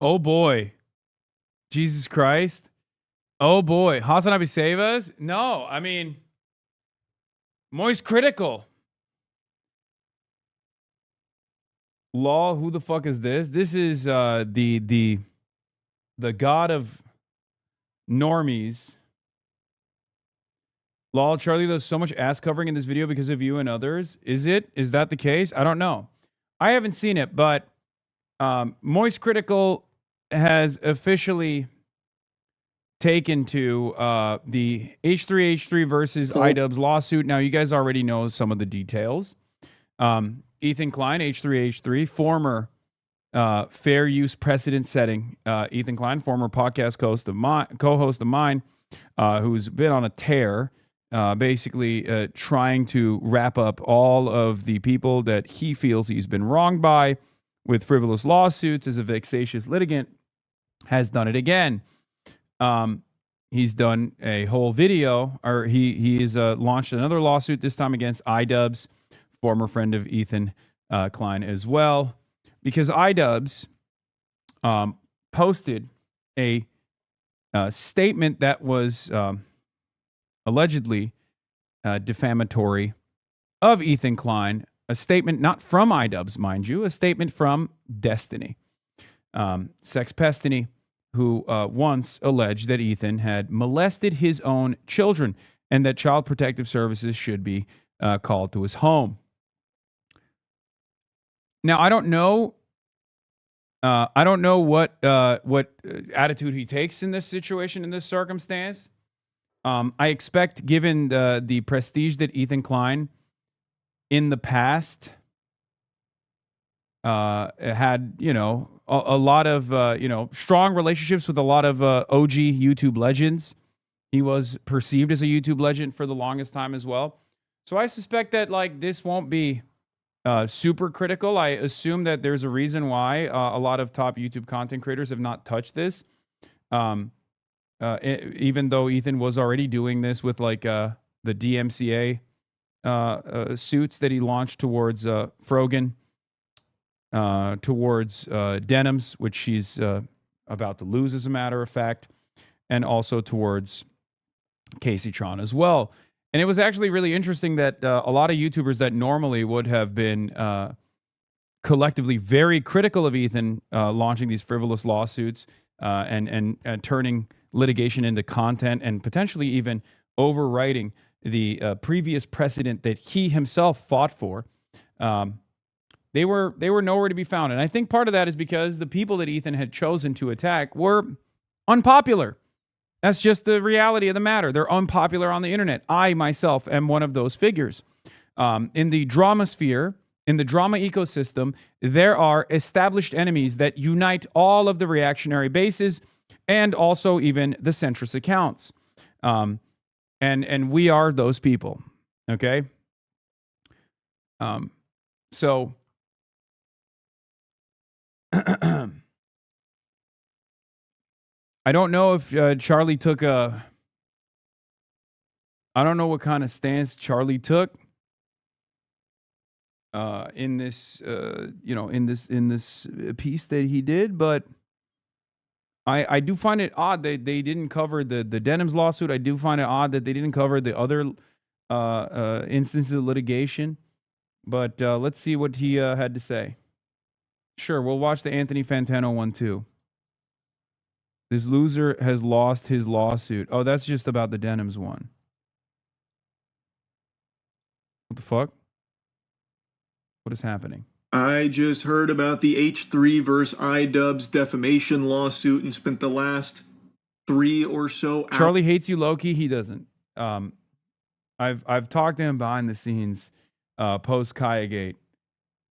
Oh boy. Jesus Christ. Oh boy. Hasanabi save us? No, I mean, Moist Critical. Law, who the fuck is this? This is the god of normies. Lol, Charlie, there's so much ass covering in this video because of you and others. Is it? Is that the case? I don't know. I haven't seen it, but Moist Critical has officially taken to the H3H3 versus iDubbbz lawsuit. Now, you guys already know some of the details. Ethan Klein, H3H3, former fair use precedent setting. Ethan Klein, former podcast co-host of mine, who's been on a tear, basically trying to wrap up all of the people that he feels he's been wronged by with frivolous lawsuits as a vexatious litigant, has done it again. He's done a whole video, or he's launched another lawsuit, this time against iDubbbz, former friend of Ethan Klein as well, because iDubbbz posted a statement that was allegedly defamatory of Ethan Klein, a statement not from iDubbbz, mind you, a statement from Destiny, Sex Pestiny, who once alleged that Ethan had molested his own children and that Child Protective Services should be called to his home. Now, I don't know what attitude he takes in this situation, in this circumstance. I expect, given the prestige that Ethan Klein in the past had, a lot of, strong relationships with a lot of OG YouTube legends. He was perceived as a YouTube legend for the longest time as well. So I suspect that this won't be super critical. I assume that there's a reason why a lot of top YouTube content creators have not touched this. Even though Ethan was already doing this with the DMCA suits that he launched towards Frogan, towards Denims, which she's about to lose, as a matter of fact, and also towards Casey Tron as well. And it was actually really interesting that a lot of YouTubers that normally would have been collectively very critical of Ethan launching these frivolous lawsuits and turning litigation into content and potentially even overwriting the previous precedent that he himself fought for, they were nowhere to be found. And I think part of that is because the people that Ethan had chosen to attack were unpopular. That's just the reality of the matter. They're unpopular on the internet. I myself am one of those figures. In the drama sphere, in the drama ecosystem, there are established enemies that unite all of the reactionary bases and also even the centrist accounts. And we are those people, okay? So I don't know if Charlie took I don't know what kind of stance Charlie took in this, in this piece that he did, but I do find it odd that they didn't cover the Denims lawsuit. I do find it odd that they didn't cover the other instances of litigation. But let's see what he had to say. Sure, we'll watch the Anthony Fantano one too. This loser has lost his lawsuit. Oh, that's just about the Denims one. What the fuck? What is happening? I just heard about the H3 versus iDubbbz defamation lawsuit and spent the last 3 or so hours. Charlie hates you, Loki. He doesn't. I've talked to him behind the scenes, post Kayagate,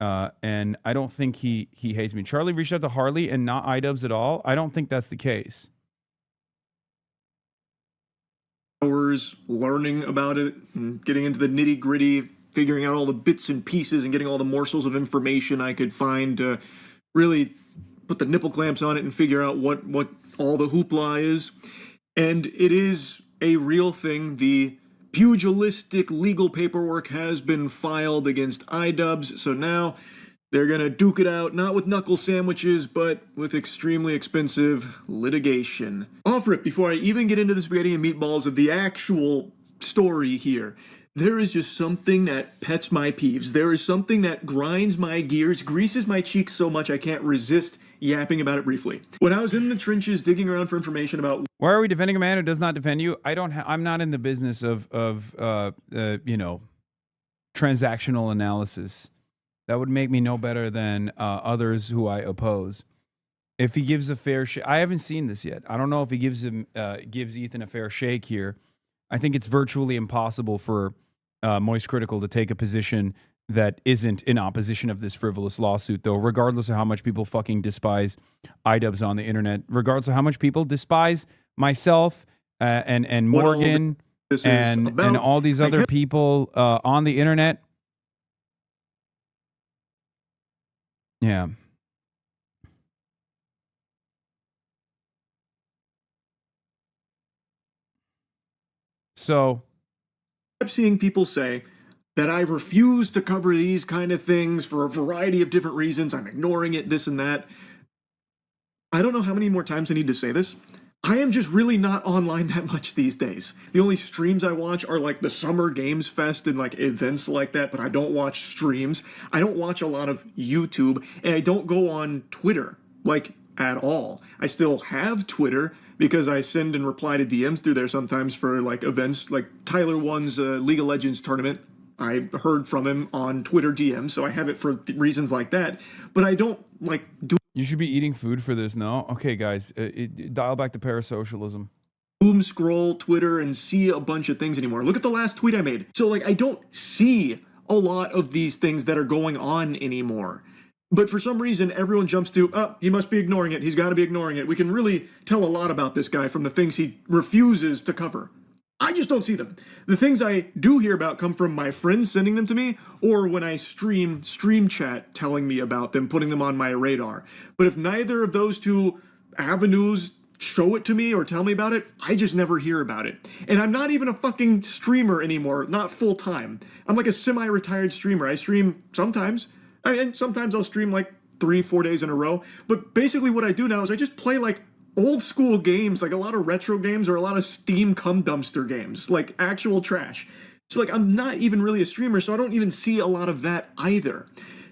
and I don't think he hates me. Charlie reached out to Harley and not iDubbbz at all. I don't think that's the case. Hours learning about it and getting into the nitty gritty, figuring out all the bits and pieces and getting all the morsels of information I could find to really put the nipple clamps on it and figure out what all the hoopla is. And it is a real thing. The pugilistic legal paperwork has been filed against iDubbbz. So now They're gonna duke it out, not with knuckle sandwiches, but with extremely expensive litigation. Off rip, before I even get into the spaghetti and meatballs of the actual story here, there is just something that pets my peeves. There is something that grinds my gears, greases my cheeks so much I can't resist yapping about it briefly. When I was in the trenches digging around for information about... Why are we defending a man who does not defend you? I'm not in the business of transactional analysis. That would make me no better than others who I oppose. If he gives a fair shake, I haven't seen this yet. I don't know if he gives Ethan a fair shake here. I think it's virtually impossible for Moist Critical to take a position that isn't in opposition of this frivolous lawsuit, though, regardless of how much people fucking despise iDubbbz on the internet, regardless of how much people despise myself and Morgan and all these other people on the internet. Yeah. So I'm seeing people say that I refuse to cover these kind of things for a variety of different reasons. I'm ignoring it, this and that. I don't know how many more times I need to say this. I am just really not online that much these days. The only streams I watch are like the Summer Games Fest and like events like that, but I don't watch streams. I don't watch a lot of YouTube, and I don't go on Twitter, like, at all. I still have Twitter because I send and reply to DMs through there sometimes for like events, like Tyler One's League of Legends tournament. I heard from him on Twitter DM, so I have it for reasons like that. But I don't like do. You should be eating food for this, no? Okay, guys, dial back to parasocialism. Boom scroll Twitter and see a bunch of things anymore. Look at the last tweet I made. So like I don't see a lot of these things that are going on anymore. But for some reason, everyone jumps to, oh, he must be ignoring it. He's got to be ignoring it. We can really tell a lot about this guy from the things he refuses to cover. I just don't see them. The things I do hear about come from my friends sending them to me, or when I stream chat telling me about them, putting them on my radar. But if neither of those two avenues show it to me or tell me about it, I just never hear about it. And I'm not even a fucking streamer anymore, not full time. I'm like a semi-retired streamer. I stream sometimes. And sometimes I'll stream like 3-4 days in a row. But basically what I do now is I just play like old school games, like a lot of retro games or a lot of Steam cum dumpster games, like actual trash. So like I'm not even really a streamer, so I don't even see a lot of that either.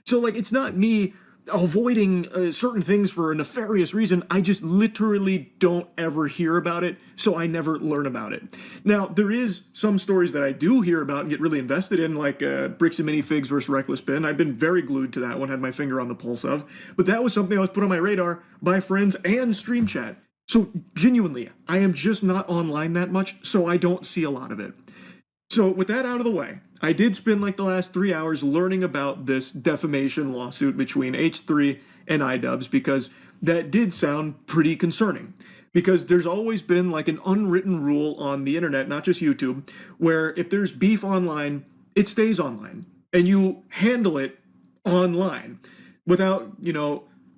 So like it's not me avoiding certain things for a nefarious reason. I just literally don't ever hear about it, so I never learn about it. Now, there is some stories that I do hear about and get really invested in, like Bricks and Minifigs versus Reckless Ben. I've been very glued to that one, had my finger on the pulse of. But that was something I was put on my radar by friends and stream chat. So genuinely, I am just not online that much, so I don't see a lot of it. So with that out of the way, I did spend like the last 3 hours learning about this defamation lawsuit between H3 and iDubbbz, because that did sound pretty concerning. Because there's always been like an unwritten rule on the internet, not just YouTube, where if there's beef online, it stays online. And you handle it online without,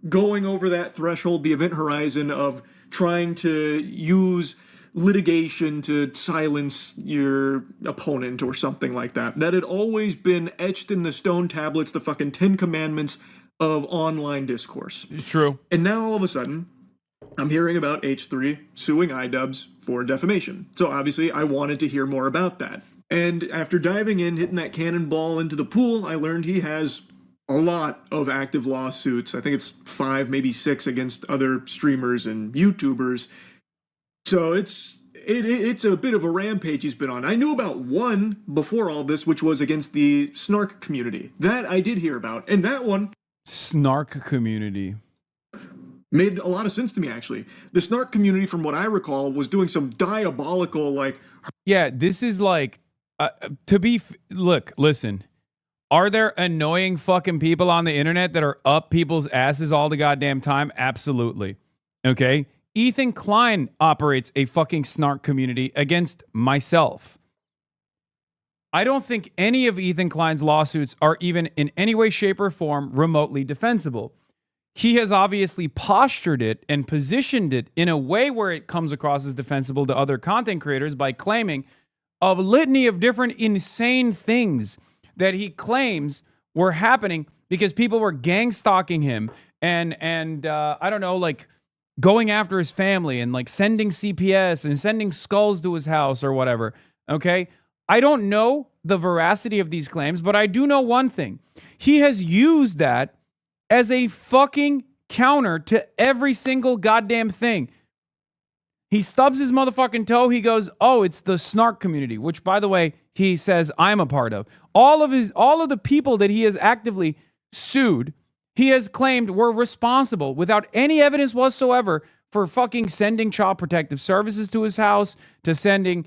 going over that threshold, the event horizon of trying to use litigation to silence your opponent or something like that. That had always been etched in the stone tablets, the fucking 10 commandments of online discourse. It's true. And now all of a sudden, I'm hearing about H3 suing iDubbbz for defamation. So obviously I wanted to hear more about that. And after diving in, hitting that cannonball into the pool, I learned he has a lot of active lawsuits. I think it's 5, maybe 6 against other streamers and YouTubers. So it's a bit of a rampage he's been on. I knew about one before all this, which was against the snark community. That I did hear about. And that one... Snark community. Made a lot of sense to me, actually. The snark community, from what I recall, was doing some diabolical, like... Yeah, this is like... Look, listen. Are there annoying fucking people on the internet that are up people's asses all the goddamn time? Absolutely. Okay? Ethan Klein operates a fucking snark community against myself. I don't think any of Ethan Klein's lawsuits are even in any way, shape, or form remotely defensible. He has obviously postured it and positioned it in a way where it comes across as defensible to other content creators by claiming a litany of different insane things that he claims were happening because people were gang stalking him and I don't know, like going after his family and like sending CPS and sending skulls to his house or whatever. Okay. I don't know the veracity of these claims, but I do know one thing. He has used that as a fucking counter to every single goddamn thing. He stubs his motherfucking toe. He goes, oh, it's the snark community, which, by the way, he says I'm a part of. All of the people that he has actively sued, he has claimed were responsible without any evidence whatsoever for fucking sending child protective services to his house, to sending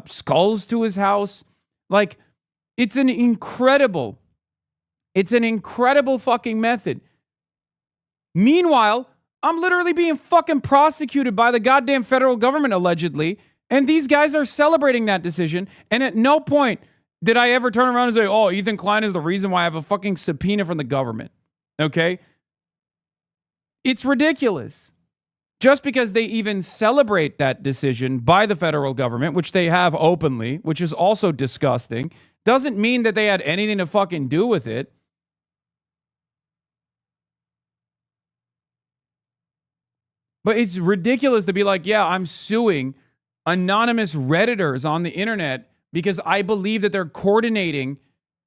skulls to his house. Like, it's an incredible fucking method. Meanwhile, I'm literally being fucking prosecuted by the goddamn federal government, allegedly, and these guys are celebrating that decision, and at no point did I ever turn around and say, oh, Ethan Klein is the reason why I have a fucking subpoena from the government, okay? It's ridiculous. Just because they even celebrate that decision by the federal government, which they have openly, which is also disgusting, doesn't mean that they had anything to fucking do with it. But it's ridiculous to be like, yeah, I'm suing anonymous Redditors on the internet because I believe that they're coordinating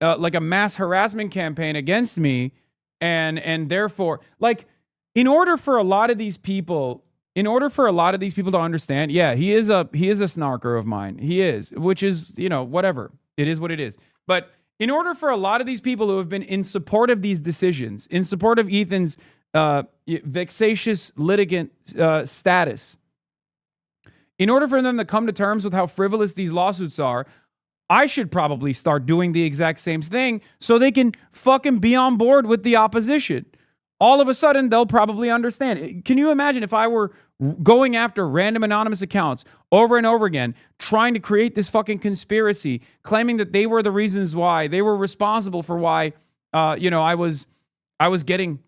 like a mass harassment campaign against me. And therefore, like, in order for a lot of these people to understand, yeah, he is a snarker of mine. He is, which is, you know, whatever. It is what it is. But in order for a lot of these people who have been in support of these decisions, in support of Ethan's vexatious litigant status, in order for them to come to terms with how frivolous these lawsuits are, I should probably start doing the exact same thing so they can fucking be on board with the opposition. All of a sudden, they'll probably understand. Can you imagine if I were going after random anonymous accounts over and over again, trying to create this fucking conspiracy, claiming that they were the reasons why, they were responsible for why, I was getting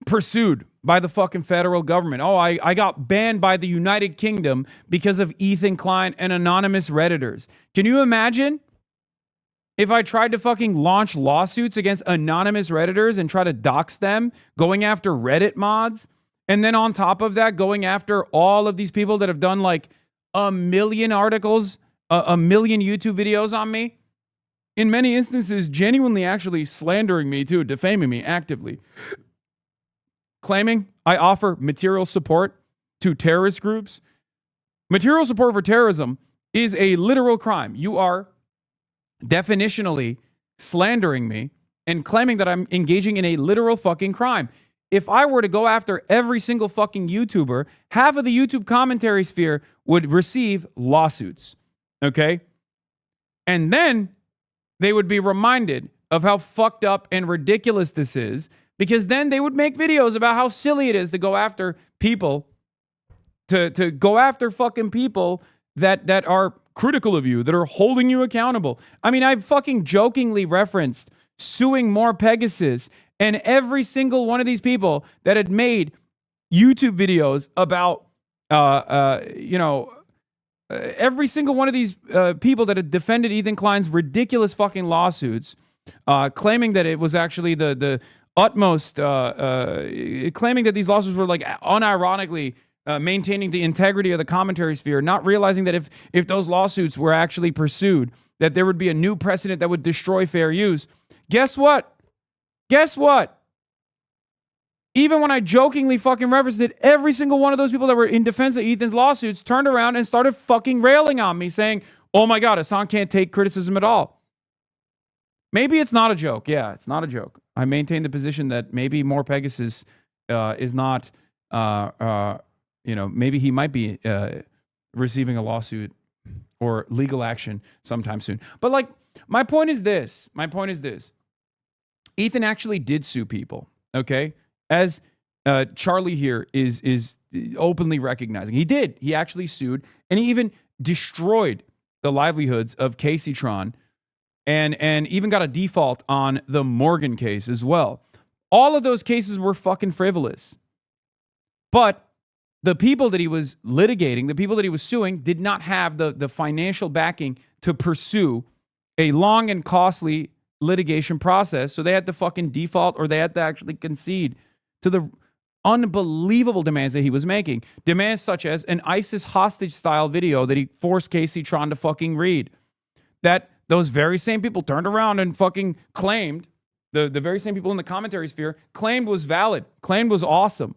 pursued by the fucking federal government. Oh, I got banned by the United Kingdom because of Ethan Klein and anonymous Redditors. Can you imagine if I tried to fucking launch lawsuits against anonymous Redditors and try to dox them, going after Reddit mods, and then on top of that, going after all of these people that have done like a million articles, a million YouTube videos on me? In many instances, genuinely actually slandering me too, defaming me actively. Claiming I offer material support to terrorist groups. Material support for terrorism is a literal crime. You are definitionally slandering me and claiming that I'm engaging in a literal fucking crime. If I were to go after every single fucking YouTuber, half of the YouTube commentary sphere would receive lawsuits. Okay? And then they would be reminded of how fucked up and ridiculous this is, because then they would make videos about how silly it is to go after people, to go after fucking people that are critical of you, that are holding you accountable. I mean, I fucking jokingly referenced suing more Pegasus, and every single one of these people that had made YouTube videos about, every single one of these people that had defended Ethan Klein's ridiculous fucking lawsuits, claiming that it was actually the utmost, claiming that these lawsuits were like unironically maintaining the integrity of the commentary sphere, not realizing that if those lawsuits were actually pursued, that there would be a new precedent that would destroy fair use. Guess what? Even when I jokingly fucking referenced it, every single one of those people that were in defense of Ethan's lawsuits turned around and started fucking railing on me, saying, oh my God, Hasan can't take criticism at all. Maybe it's not a joke. Yeah, it's not a joke. I maintain the position that maybe more Pegasus is not, maybe he might be receiving a lawsuit or legal action sometime soon. But like, my point is this. Ethan actually did sue people, okay? As Charlie here is openly recognizing. He did. He actually sued, and he even destroyed the livelihoods of Casey Tron, and even got a default on the Morgan case as well. All of those cases were fucking frivolous. But the people that he was litigating, the people that he was suing, did not have the financial backing to pursue a long and costly litigation process. So they had to fucking default, or they had to actually concede to the unbelievable demands that he was making. Demands such as an ISIS hostage style video that he forced Casey Tron to fucking read. That those very same people turned around and fucking claimed, the very same people in the commentary sphere claimed was valid, claimed was awesome.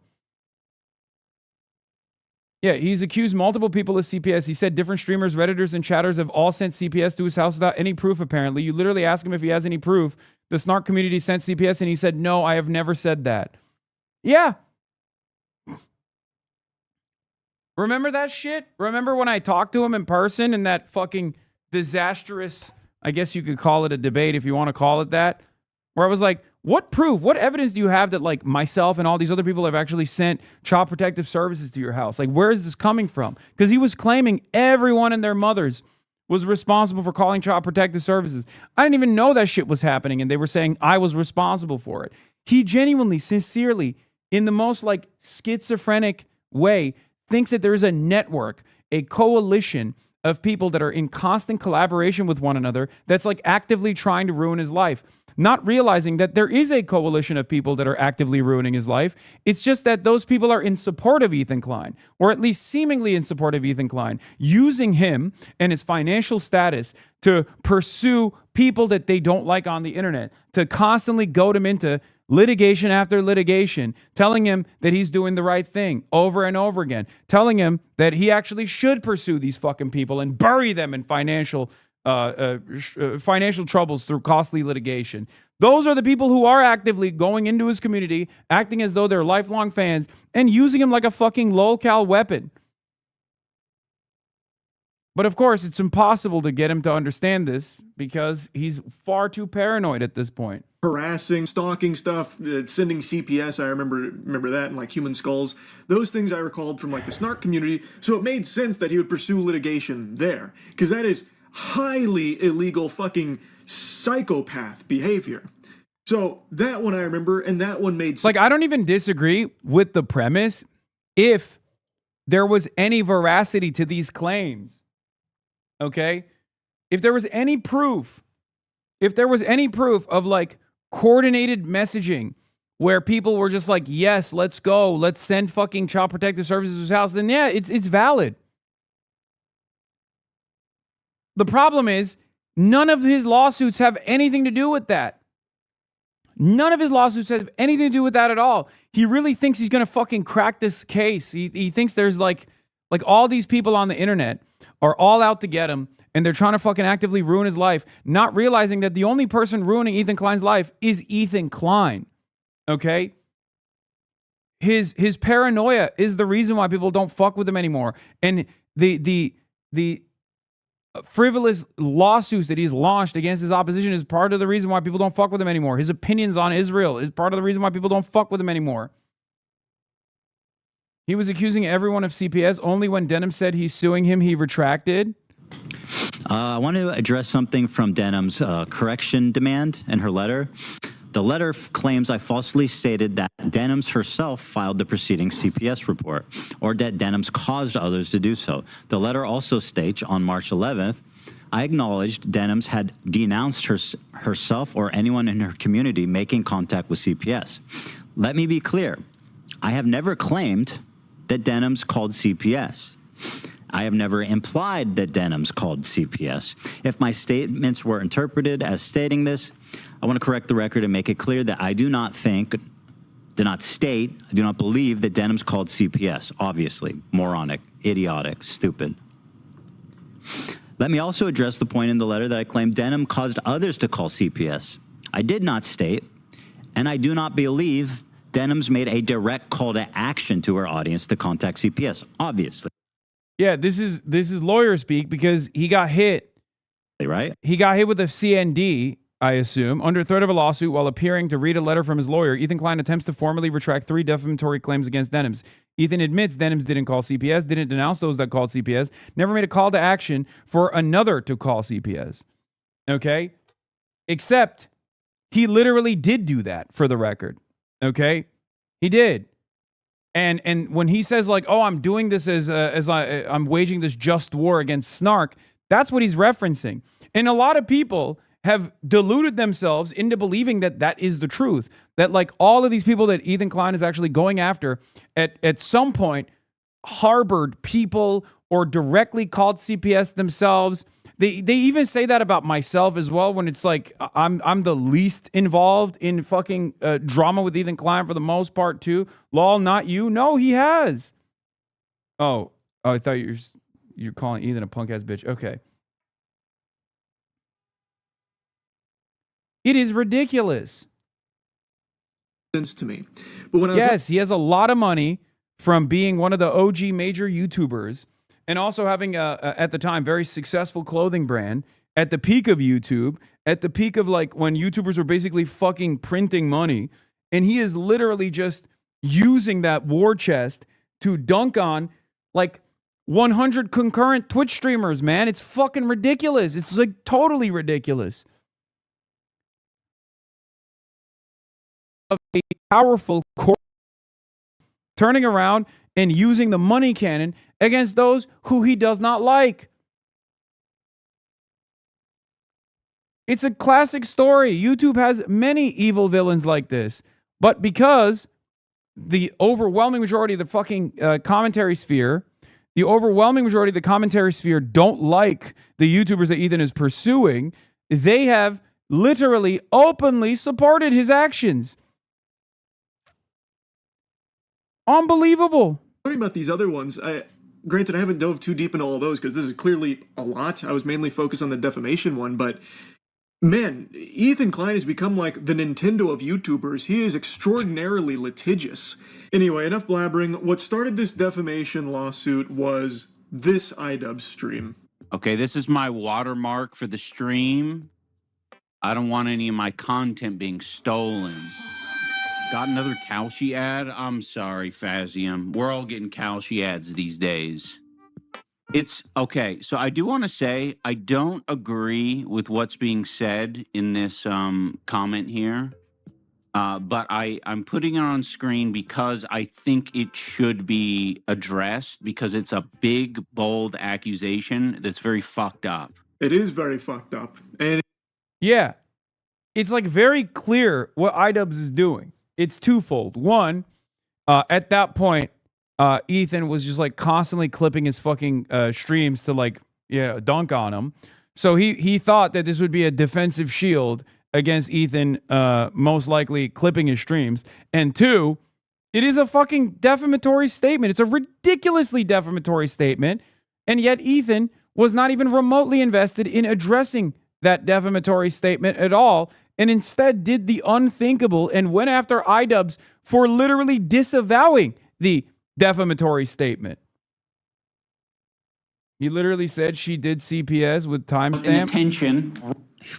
Yeah, he's accused multiple people of CPS. He said different streamers, Redditors, and chatters have all sent CPS to his house without any proof, apparently. You literally ask him if he has any proof. The snark community sent CPS, and he said, no, I have never said that. Yeah. Remember that shit? Remember when I talked to him in person in that fucking disastrous, I guess you could call it a debate if you want to call it that, where I was like, what proof, what evidence do you have that like myself and all these other people have actually sent child protective services to your house? Like, where is this coming from? Because he was claiming everyone and their mothers was responsible for calling child protective services. I didn't even know that shit was happening, and they were saying I was responsible for it. He genuinely, sincerely, in the most like schizophrenic way, thinks that there is a network, a coalition of people that are in constant collaboration with one another that's like actively trying to ruin his life. Not realizing that there is a coalition of people that are actively ruining his life. It's just that those people are in support of Ethan Klein, or at least seemingly in support of Ethan Klein, using him and his financial status to pursue people that they don't like on the internet, to constantly goad him into litigation after litigation, telling him that he's doing the right thing over and over again, telling him that he actually should pursue these fucking people and bury them in financial troubles through costly litigation. Those are the people who are actively going into his community, acting as though they're lifelong fans, and using him like a fucking lol-cal weapon. But of course, it's impossible to get him to understand this because he's far too paranoid at this point. Harassing, stalking stuff, sending CPS. I remember that, and like human skulls. Those things I recalled from like the snark community. So it made sense that he would pursue litigation there, because that is highly illegal fucking psychopath behavior. So that one I remember, and that one made sense. Like, I don't even disagree with the premise if there was any veracity to these claims. Okay? If there was any proof of like coordinated messaging where people were just like, yes, let's go, let's send fucking child protective services to his house, then yeah, it's valid. The problem is none of his lawsuits have anything to do with that. None of his lawsuits have anything to do with that at all. He really thinks he's going to fucking crack this case. He thinks there's like all these people on the internet are all out to get him, and they're trying to fucking actively ruin his life, not realizing that the only person ruining Ethan Klein's life is Ethan Klein. Okay? His paranoia is the reason why people don't fuck with him anymore. And the frivolous lawsuits that he's launched against his opposition is part of the reason why people don't fuck with him anymore. His opinions on Israel is part of the reason why people don't fuck with him anymore. He was accusing everyone of CPS. Only when Denim said he's suing him, he retracted. I want to address something from Denim's correction demand in her letter. The letter claims I falsely stated that Denim's herself filed the preceding CPS report, or that Denim's caused others to do so. The letter also states on March 11th, I acknowledged Denim's had denounced herself or anyone in her community making contact with CPS. Let me be clear. I have never claimed that Denim's called CPS. I have never implied that Denim's called CPS. If my statements were interpreted as stating this, I want to correct the record and make it clear that I do not believe that Denim's called CPS. Obviously, moronic, idiotic, stupid. Let me also address the point in the letter that I claimed Denim caused others to call CPS. I did not state, and I do not believe Denim's made a direct call to action to her audience to contact CPS, obviously. Yeah, this is lawyer speak because he got hit. Right? He got hit with a CND, I assume, under threat of a lawsuit while appearing to read a letter from his lawyer. Ethan Klein attempts to formally retract 3 defamatory claims against Denim's. Ethan admits Denim's didn't call CPS, didn't denounce those that called CPS, never made a call to action for another to call CPS. Okay? Except he literally did do that, for the record. Okay? He did. And when he says like, oh, I'm doing this I'm waging this just war against Snark, that's what he's referencing. And a lot of people have deluded themselves into believing that that is the truth. That like all of these people that Ethan Klein is actually going after at some point harbored people or directly called CPS themselves. They even say that about myself as well, when it's like I'm the least involved in fucking drama with Ethan Klein for the most part too. Lol, not you. No, he has. Oh, I thought you're calling Ethan a punk ass bitch. Okay. It is ridiculous. Sense to me. But when he has a lot of money from being one of the OG major YouTubers and also having at the time very successful clothing brand at the peak of YouTube, at the peak of like when YouTubers were basically fucking printing money, and he is literally just using that war chest to dunk on like 100 concurrent Twitch streamers, man. It's fucking ridiculous. It's like totally ridiculous. Of a powerful corp turning around and using the money cannon against those who he does not like. It's a classic story. YouTube has many evil villains like this, but because the overwhelming majority of the fucking commentary sphere, don't like the YouTubers that Ethan is pursuing, they have literally openly supported his actions. Unbelievable. Talking about these other ones, granted, I haven't dove too deep into all of those because this is clearly a lot. I was mainly focused on the defamation one, but man, Ethan Klein has become like the Nintendo of YouTubers. He is extraordinarily litigious. Anyway, enough blabbering. What started this defamation lawsuit was this iDubbbz stream. Okay, this is my watermark for the stream. I don't want any of my content being stolen. Got another Kalshi ad? I'm sorry, Fazium. We're all getting Kalshi ads these days. It's okay. So I do want to say I don't agree with what's being said in this comment here. But I'm putting it on screen because I think it should be addressed because it's a big, bold accusation that's very fucked up. It is very fucked up. And yeah, it's like very clear what iDubbbz is doing. It's twofold. One, at that point, Ethan was just like constantly clipping his fucking streams to like, dunk on him. So he thought that this would be a defensive shield against Ethan, most likely clipping his streams. And two, it is a fucking defamatory statement. It's a ridiculously defamatory statement. And yet Ethan was not even remotely invested in addressing that defamatory statement at all, and instead did the unthinkable and went after iDubbbz for literally disavowing the defamatory statement. He literally said she did CPS with timestamp. Attention.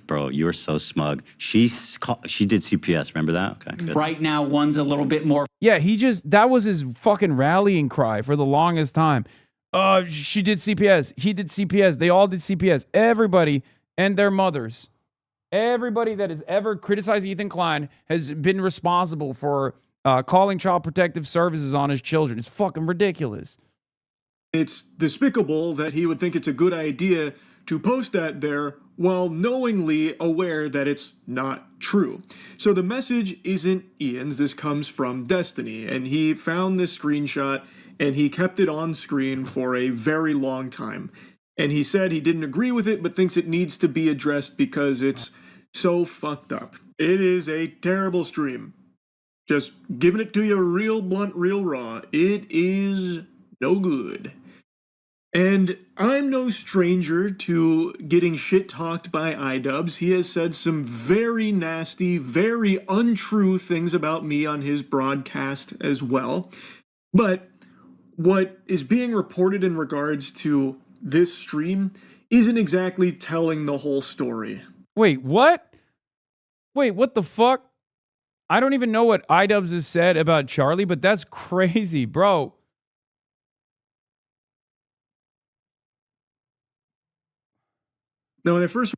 Bro, you were so smug. She did CPS. Remember that? Okay, good. Right now, one's a little bit more. Yeah, that was his fucking rallying cry for the longest time. She did CPS. He did CPS. They all did CPS. Everybody and their mothers. Everybody that has ever criticized Ethan Klein has been responsible for calling Child Protective Services on his children. It's fucking ridiculous. It's despicable that he would think it's a good idea to post that there while knowingly aware that it's not true. So the message isn't Ian's. This comes from Destiny, and he found this screenshot and he kept it on screen for a very long time. And he said he didn't agree with it, but thinks it needs to be addressed because it's so fucked up. It is a terrible stream. Just giving it to you real blunt, real raw. It is no good. And I'm no stranger to getting shit-talked by iDubbbz. He has said some very nasty, very untrue things about me on his broadcast as well. But what is being reported in regards to this stream isn't exactly telling the whole story. Wait, what? Wait, what the fuck? I don't even know what iDubbbz has said about Charlie, but that's crazy, bro. Now, when I first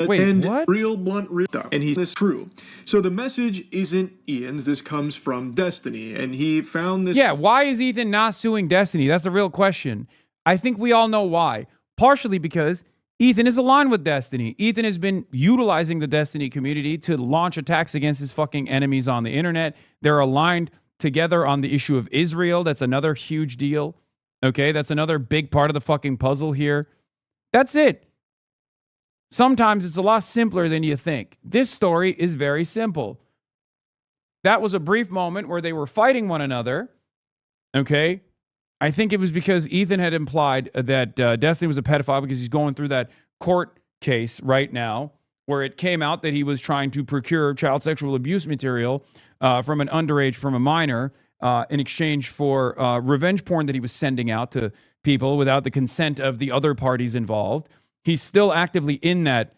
Wait, and what? Real blunt, real stuff, and he's true. So the message isn't Ian's. This comes from Destiny, and he found this. Yeah, why is Ethan not suing Destiny? That's a real question. I think we all know why. Partially because Ethan is aligned with Destiny. Ethan has been utilizing the Destiny community to launch attacks against his fucking enemies on the internet. They're aligned together on the issue of Israel. That's another huge deal. Okay, that's another big part of the fucking puzzle here. That's it. Sometimes it's a lot simpler than you think. This story is very simple. That was a brief moment where they were fighting one another. Okay, I think it was because Ethan had implied that Destiny was a pedophile because he's going through that court case right now where it came out that he was trying to procure child sexual abuse material from an underage, from a minor, in exchange for revenge porn that he was sending out to people without the consent of the other parties involved. He's still actively in that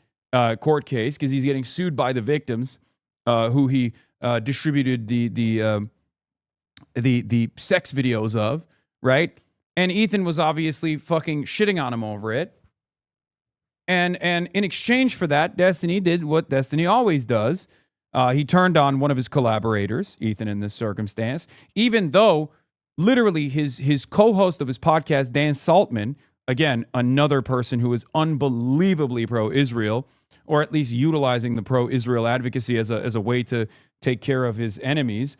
court case because he's getting sued by the victims who he distributed the sex videos of. Right? And Ethan was obviously fucking shitting on him over it. And in exchange for that, Destiny did what Destiny always does. He turned on one of his collaborators, Ethan, in this circumstance, even though literally his co-host of his podcast, Dan Saltman, again, another person who is unbelievably pro-Israel, or at least utilizing the pro-Israel advocacy as a way to take care of his enemies,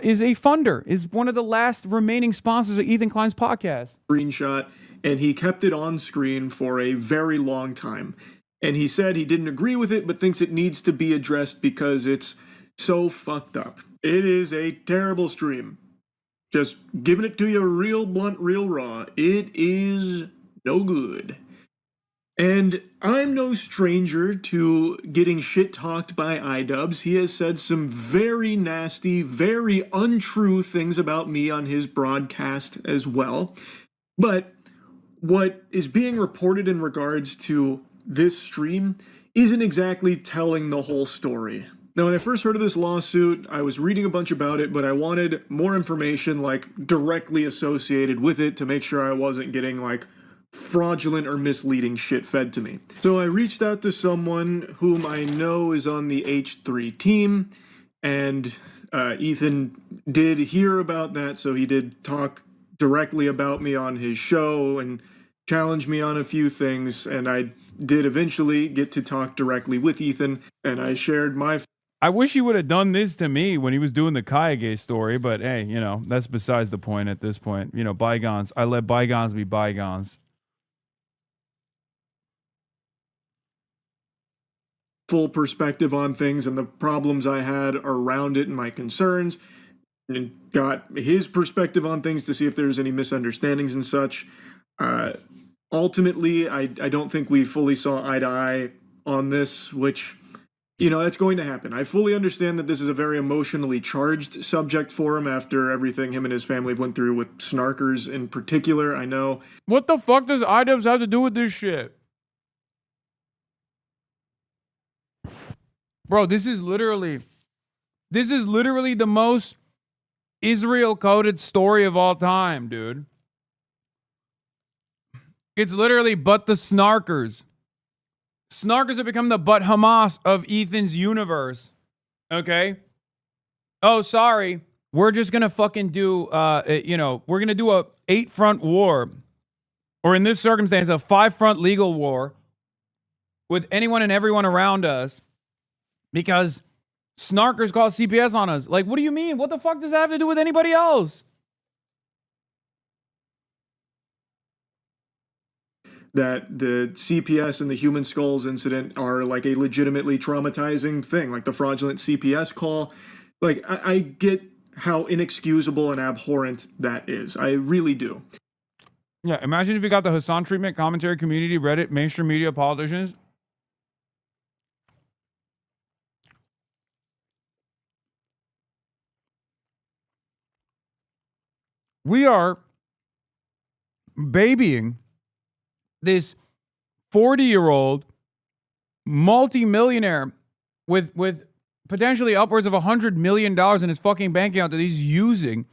is a funder, is one of the last remaining sponsors of Ethan Klein's podcast. Screenshot, and he kept it on screen for a very long time. And he said he didn't agree with it, but thinks it needs to be addressed because it's so fucked up. It is a terrible stream. Just giving it to you real blunt, real raw. It is no good. And I'm no stranger to getting shit talked by iDubbbz. He has said some very nasty, very untrue things about me on his broadcast as well. But what is being reported in regards to this stream isn't exactly telling the whole story. Now, when I first heard of this lawsuit, I was reading a bunch about it, but I wanted more information, like, directly associated with it to make sure I wasn't getting, like, fraudulent or misleading shit fed to me. So I reached out to someone whom I know is on the H3 team, and Ethan did hear about that, so he did talk directly about me on his show and challenge me on a few things, and I did eventually get to talk directly with Ethan, and I shared my... I wish he would have done this to me when he was doing the Kayage story, but hey, you know, that's besides the point at this point. You know, bygones. I let bygones be bygones. Full perspective on things and the problems I had around it and my concerns, and got his perspective on things to see if there's any misunderstandings and such. Ultimately, I don't think we fully saw eye to eye on this, which, you know, that's going to happen. I fully understand that this is a very emotionally charged subject for him after everything him and his family went through with snarkers in particular. I know. What the fuck does iDubbbz have to do with this shit? Bro, this is literally the most Israel-coded story of all time, dude. It's literally but the snarkers. Snarkers have become the but Hamas of Ethan's universe. Okay? Oh, sorry. We're just going to fucking do, we're going to do a 8-front war. Or in this circumstance, a 5-front legal war with anyone and everyone around us. Because snarkers call CPS on us. Like, what do you mean? What the fuck does that have to do with anybody else? That the CPS and the human skulls incident are like a legitimately traumatizing thing, like the fraudulent CPS call. Like, I get how inexcusable and abhorrent that is. I really do. Yeah, imagine if you got the Hassan treatment, commentary, community, Reddit, mainstream media, politicians. We are babying this 40-year-old multimillionaire with potentially upwards of $100 million in his fucking bank account that he's using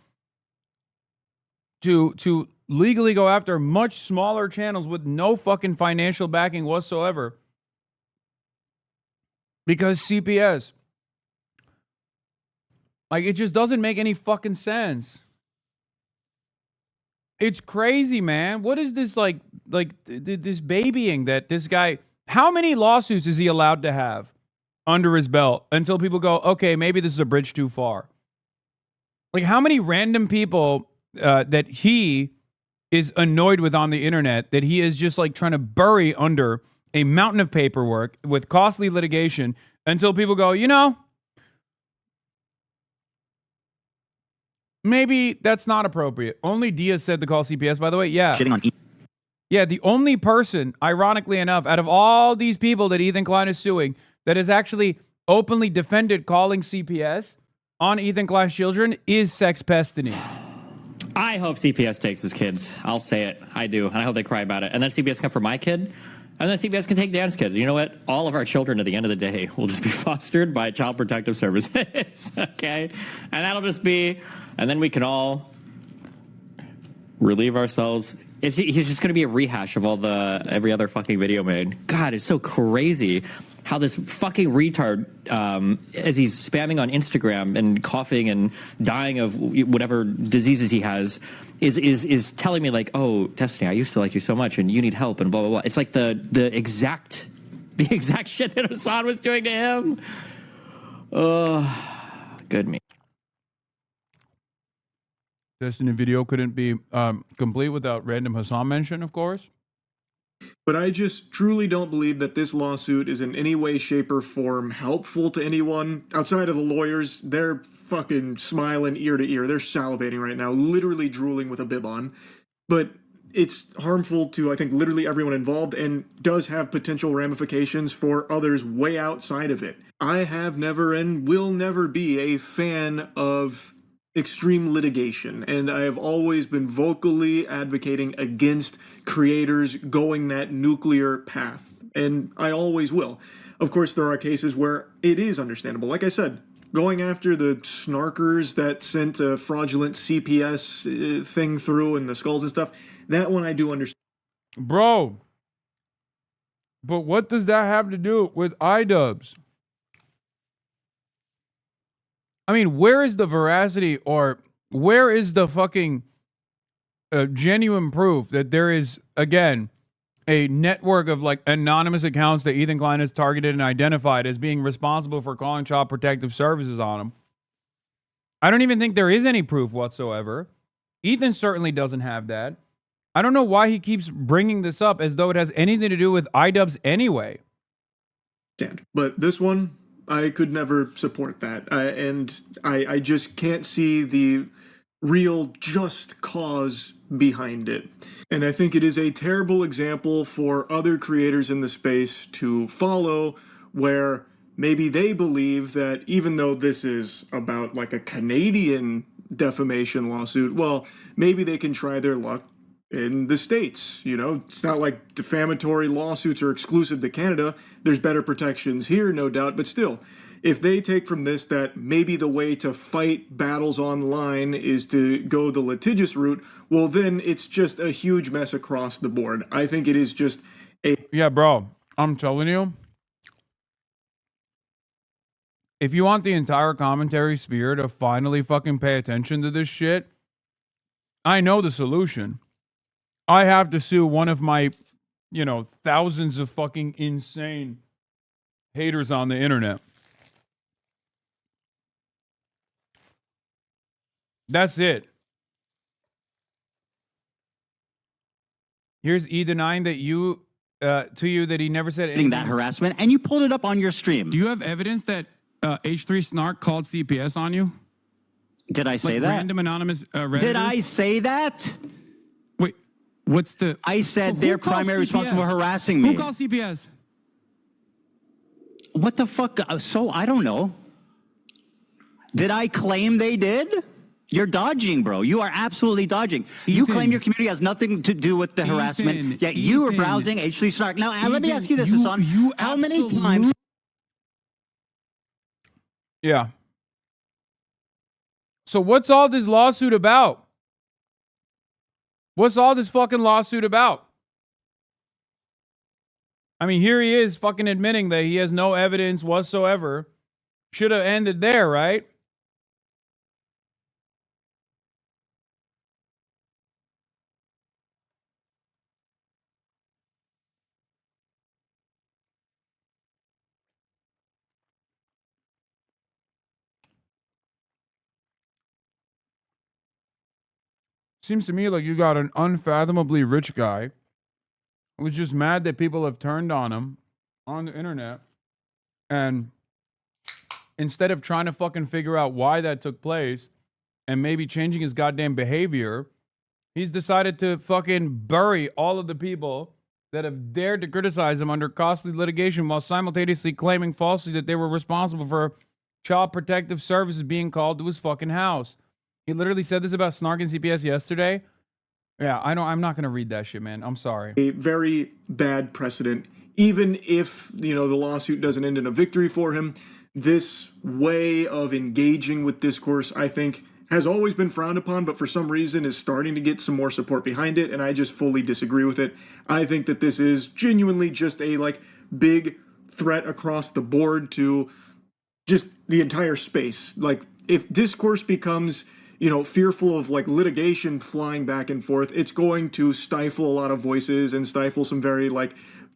to legally go after much smaller channels with no fucking financial backing whatsoever. Because CPS. Like, it just doesn't make any fucking sense. It's crazy, man. What is this, like, this babying that this guy. How many lawsuits is he allowed to have under his belt until people go, okay, maybe this is a bridge too far? Like, how many random people that he is annoyed with on the internet that he is just like trying to bury under a mountain of paperwork with costly litigation until people go, maybe that's not appropriate. Only Diaz said to call CPS, by the way. Yeah. Yeah, the only person, ironically enough, out of all these people that Ethan Klein is suing, that has actually openly defended calling CPS on Ethan Klein's children is Sex Pestiny. I hope CPS takes his kids. I'll say it. I do. And I hope they cry about it. And then CPS come for my kid. And then CPS can take Dan's kids. You know what? All of our children at the end of the day will just be fostered by Child Protective Services. Okay? And that'll just be... And then we can all relieve ourselves. He's just going to be a rehash of every other fucking video made. God, it's so crazy how this fucking retard, as he's spamming on Instagram and coughing and dying of whatever diseases he has, is telling me like, oh, Destiny, I used to like you so much and you need help and blah, blah, blah. It's like the exact shit that Hassan was doing to him. Good me. Destiny video couldn't be complete without random Hassan mention, of course. But I just truly don't believe that this lawsuit is in any way, shape, or form helpful to anyone. Outside of the lawyers, they're fucking smiling ear to ear. They're salivating right now, literally drooling with a bib on. But it's harmful to, I think, literally everyone involved and does have potential ramifications for others way outside of it. I have never and will never be a fan of extreme litigation, and I have always been vocally advocating against creators going that nuclear path, and I always will. Of course, there are cases where it is understandable. Like I said, going after the snarkers that sent a fraudulent CPS thing through and the skulls and stuff, that one I do understand. Bro, but what does that have to do with iDubbbz? I mean, where is the veracity or where is the fucking genuine proof that there is, again, a network of like anonymous accounts that Ethan Klein has targeted and identified as being responsible for calling Child Protective Services on him? I don't even think there is any proof whatsoever. Ethan certainly doesn't have that. I don't know why he keeps bringing this up as though it has anything to do with iDubbbz anyway. But this one, I could never support that. And I just can't see the real just cause behind it. And I think it is a terrible example for other creators in the space to follow, where maybe they believe that even though this is about like a Canadian defamation lawsuit, well, maybe they can try their luck in the States. You know, it's not like defamatory lawsuits are exclusive to Canada. There's better protections here, no doubt, but still, if they take from this that maybe the way to fight battles online is to go the litigious route, well, then it's just a huge mess across the board. I think it is just a... Yeah, bro, I'm telling you, if you want the entire commentary sphere to finally fucking pay attention to this shit, I know the solution. I have to sue one of my, thousands of fucking insane haters on the internet. That's it. Here's E denying that you that he never said anything. That harassment, and you pulled it up on your stream. Do you have evidence that H3 Snark called CPS on you? Did I say that? Random anonymous Redditors? Did I say that? Wait, what's the... I said they're primarily responsible for harassing me. Who called CPS? What the fuck? So, I don't know. Did I claim they did? You're dodging, bro. You are absolutely dodging. You claim your community has nothing to do with the harassment, yet you were browsing H3 Snark. Now, let me ask you this, Hassan. How many times... Yeah. So what's all this lawsuit about? What's all this fucking lawsuit about? I mean, here he is fucking admitting that he has no evidence whatsoever. Should have ended there, right? Seems to me like you got an unfathomably rich guy who's just mad that people have turned on him on the internet. And instead of trying to fucking figure out why that took place and maybe changing his goddamn behavior, he's decided to fucking bury all of the people that have dared to criticize him under costly litigation while simultaneously claiming falsely that they were responsible for child protective services being called to his fucking house. He literally said this about Snark and CPS yesterday. Yeah, I'm not going to read that shit, man. I'm sorry. A very bad precedent. Even if, the lawsuit doesn't end in a victory for him, this way of engaging with discourse, I think, has always been frowned upon, but for some reason is starting to get some more support behind it, and I just fully disagree with it. I think that this is genuinely just a, big threat across the board to just the entire space. If discourse becomes, fearful of, litigation flying back and forth, it's going to stifle a lot of voices and stifle some very,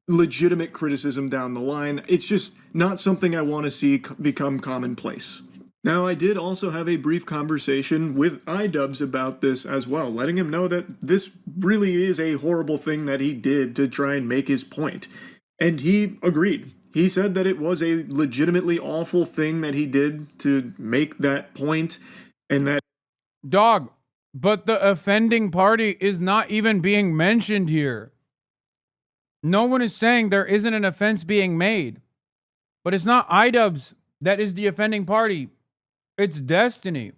legitimate criticism down the line. It's just not something I want to see become commonplace. Now, I did also have a brief conversation with iDubbbz about this as well, letting him know that this really is a horrible thing that he did to try and make his point. And he agreed. He said that it was a legitimately awful thing that he did to make that point, and that... Dog, but the offending party is not even being mentioned here. No one is saying there isn't an offense being made. But it's not iDubbbz that is the offending party. It's Destiny.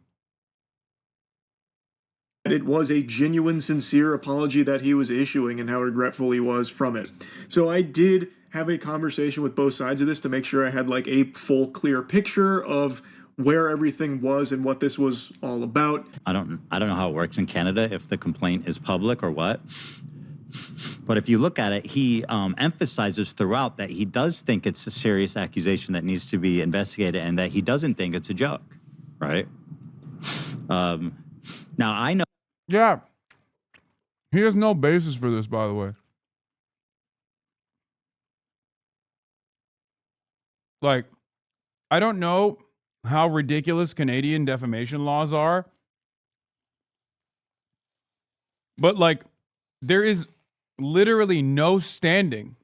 It was a genuine, sincere apology that he was issuing and how regretful he was from it. So I did have a conversation with both sides of this to make sure I had a full, clear picture of where everything was and what this was all about. I don't know how it works in Canada, if the complaint is public or what. But if you look at it, he emphasizes throughout that he does think it's a serious accusation that needs to be investigated and that he doesn't think it's a joke, right? Now, I know... Yeah. He has no basis for this, by the way. I don't know how ridiculous Canadian defamation laws are, but, there is literally no standing.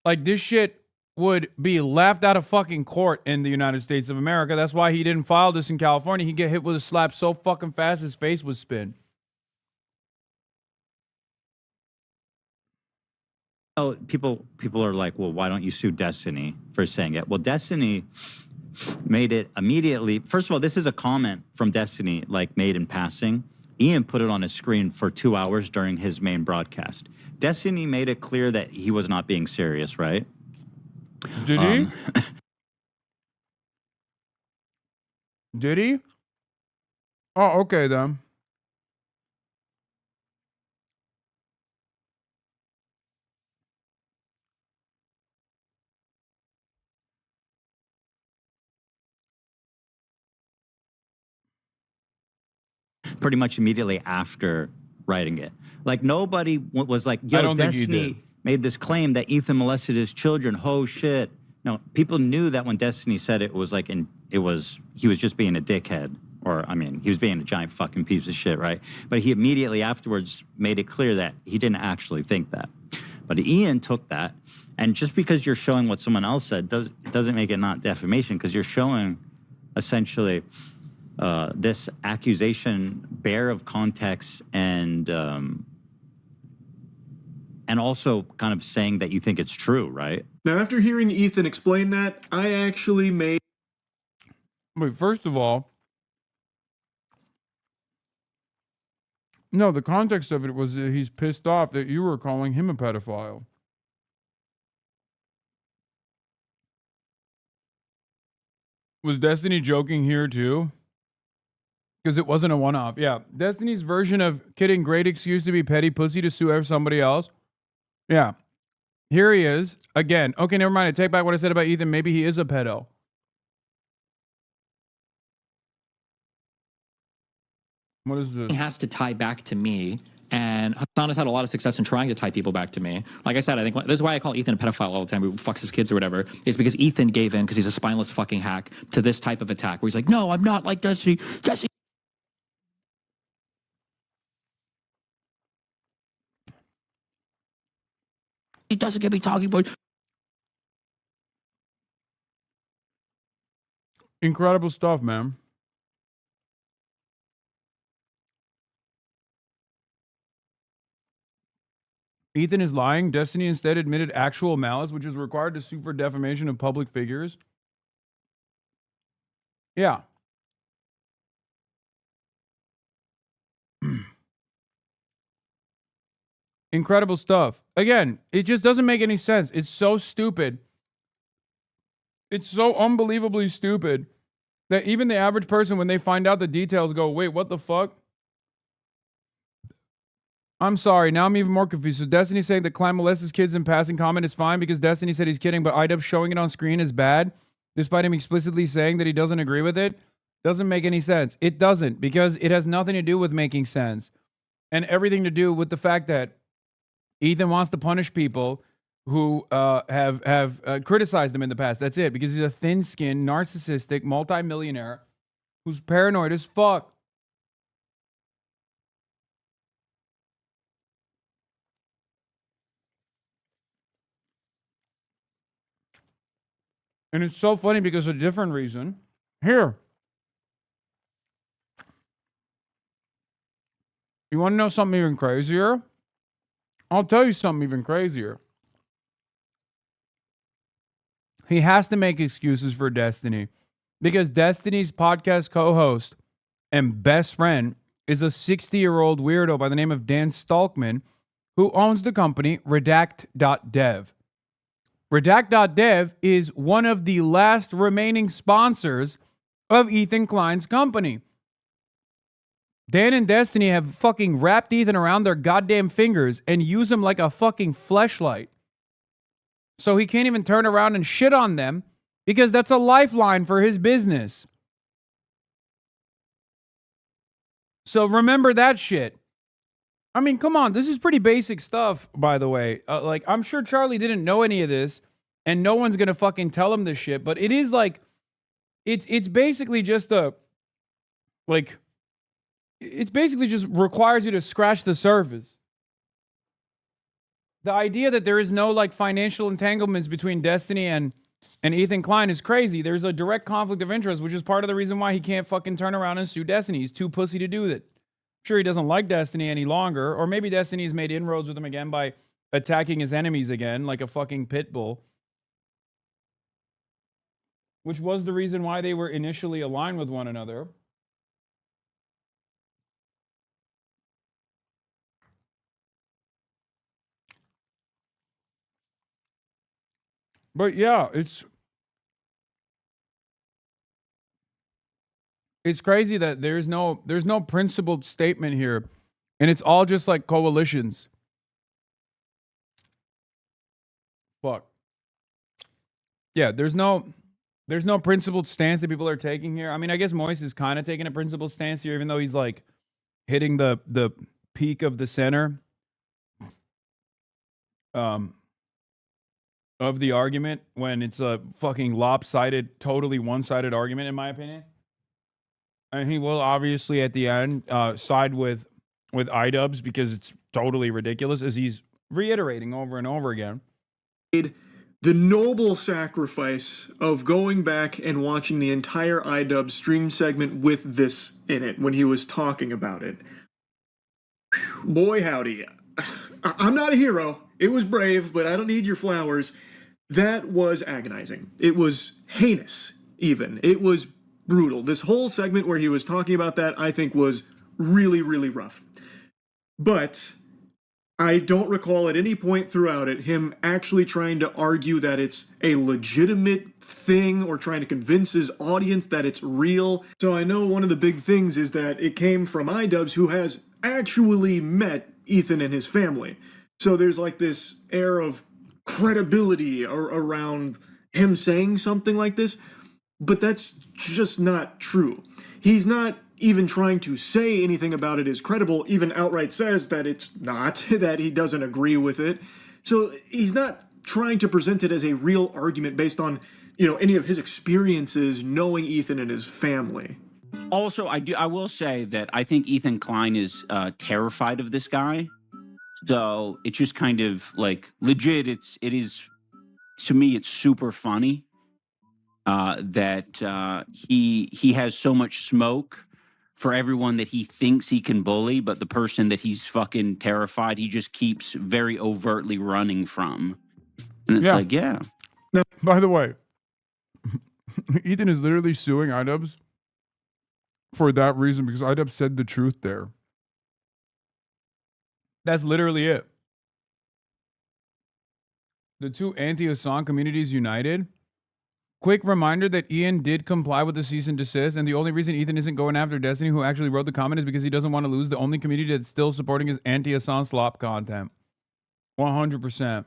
This shit would be laughed out of fucking court in the United States of America. That's why he didn't file this in California. He'd get hit with a slap so fucking fast his face would spin. Oh, people are like, well, why don't you sue Destiny for saying it? Well, Destiny made it immediately. First of all, this is a comment from Destiny, made in passing. Ian put it on his screen for 2 hours during his main broadcast. Destiny made it clear that he was not being serious, right? Did he? Did he? Oh, okay then. Pretty much immediately after writing it. Nobody was like, yo, I don't think he Destiny did. made this claim that Ethan molested his children. Oh, shit. No, people knew that when Destiny said it was he was just being a dickhead. Or, he was being a giant fucking piece of shit, right? But he immediately afterwards made it clear that he didn't actually think that. But Ian took that, and just because you're showing what someone else said doesn't make it not defamation, because you're showing essentially this accusation bare of context and also kind of saying that you think it's true, right? Now, after hearing Ethan explain that, I actually made... Wait, first of all, no, the context of it was that he's pissed off that you were calling him a pedophile. Was Destiny joking here too? Because it wasn't a one-off. Yeah, Destiny's version of kidding, great excuse to be petty pussy to sue somebody else. Yeah, here he is again. Okay, never mind. I take back what I said about Ethan. Maybe he is a pedo. What is this? He has to tie back to me. And Hassan has had a lot of success in trying to tie people back to me. Like I said, I think this is why I call Ethan a pedophile all the time, who fucks his kids or whatever, is because Ethan gave in, because he's a spineless fucking hack, to this type of attack where he's like, no, I'm not like Destiny. Destiny. He doesn't get me talking points. Incredible stuff, man. Ethan is lying. Destiny instead admitted actual malice, which is required to sue for defamation of public figures. Yeah. Incredible stuff. Again, it just doesn't make any sense. It's so stupid. It's so unbelievably stupid that even the average person, when they find out the details, go, wait, what the fuck? I'm sorry. Now I'm even more confused. So Destiny saying that Klein molests his kids in passing comment is fine because Destiny said he's kidding, but iDubbbz showing it on screen is bad, despite him explicitly saying that he doesn't agree with it? Doesn't make any sense. It doesn't, because it has nothing to do with making sense and everything to do with the fact that Ethan wants to punish people who have criticized him in the past. That's it, because he's a thin-skinned, narcissistic, multimillionaire who's paranoid as fuck. And it's so funny because of a different reason. Here. You want to know something even crazier? I'll tell you something even crazier. He has to make excuses for Destiny because Destiny's podcast co-host and best friend is a 60-year-old weirdo by the name of Dan Stalkman, who owns the company Redact.dev. Redact.dev is one of the last remaining sponsors of Ethan Klein's company. Dan and Destiny have fucking wrapped Ethan around their goddamn fingers and use him like a fucking fleshlight. So he can't even turn around and shit on them because that's a lifeline for his business. So remember that shit. I mean, come on. This is pretty basic stuff, by the way. Like, I'm sure Charlie didn't know any of this, and no one's going to fucking tell him this shit, but it is like, it's basically just it's basically just requires you to scratch the surface. The idea that there is no like financial entanglements between Destiny and Ethan Klein is crazy. There's a direct conflict of interest, which is part of the reason why he can't fucking turn around and sue Destiny. He's too pussy to do that. I'm sure he doesn't like Destiny any longer, or maybe Destiny's made inroads with him again by attacking his enemies again like a fucking pit bull. Which was the reason why they were initially aligned with one another. But yeah, it's crazy that there's no principled statement here, and it's all just like coalitions. Fuck. Yeah, there's no principled stance that people are taking here. I mean, I guess Moise is kind of taking a principled stance here, even though he's like hitting the peak of the center of the argument when it's a fucking lopsided, totally one-sided argument, in my opinion. And he will obviously at the end side with iDubbbz because it's totally ridiculous, as he's reiterating over and over again. The noble sacrifice of going back and watching the entire iDubbbz stream segment with this in it when he was talking about it. Boy, howdy. I'm not a hero. It was brave, but I don't need your flowers. That was agonizing. It was heinous, even. It was brutal. This whole segment where he was talking about that, I think, was really, really rough. But I don't recall at any point throughout it him actually trying to argue that it's a legitimate thing or trying to convince his audience that it's real. So I know one of the big things is that it came from iDubbbz, who has actually met Ethan and his family. So there's like this air of credibility around him saying something like this, but that's just not true. He's not even trying to say anything about it is credible, even outright says that it's not, that he doesn't agree with it. So he's not trying to present it as a real argument based on, any of his experiences knowing Ethan and his family. Also, I will say that I think Ethan Klein is terrified of this guy. So it's just kind of like legit. It is to me. It's super funny that he has so much smoke for everyone that he thinks he can bully, but the person that he's fucking terrified, he just keeps very overtly running from. And it's like, yeah. By the way, Ethan is literally suing iDubbbz for that reason because iDubbbz said the truth there. That's literally it. The two anti-Hassan communities united. Quick reminder that Ian did comply with the cease and desist, and the only reason Ethan isn't going after Destiny, who actually wrote the comment, is because he doesn't want to lose the only community that's still supporting his anti-Hassan slop content. 100%.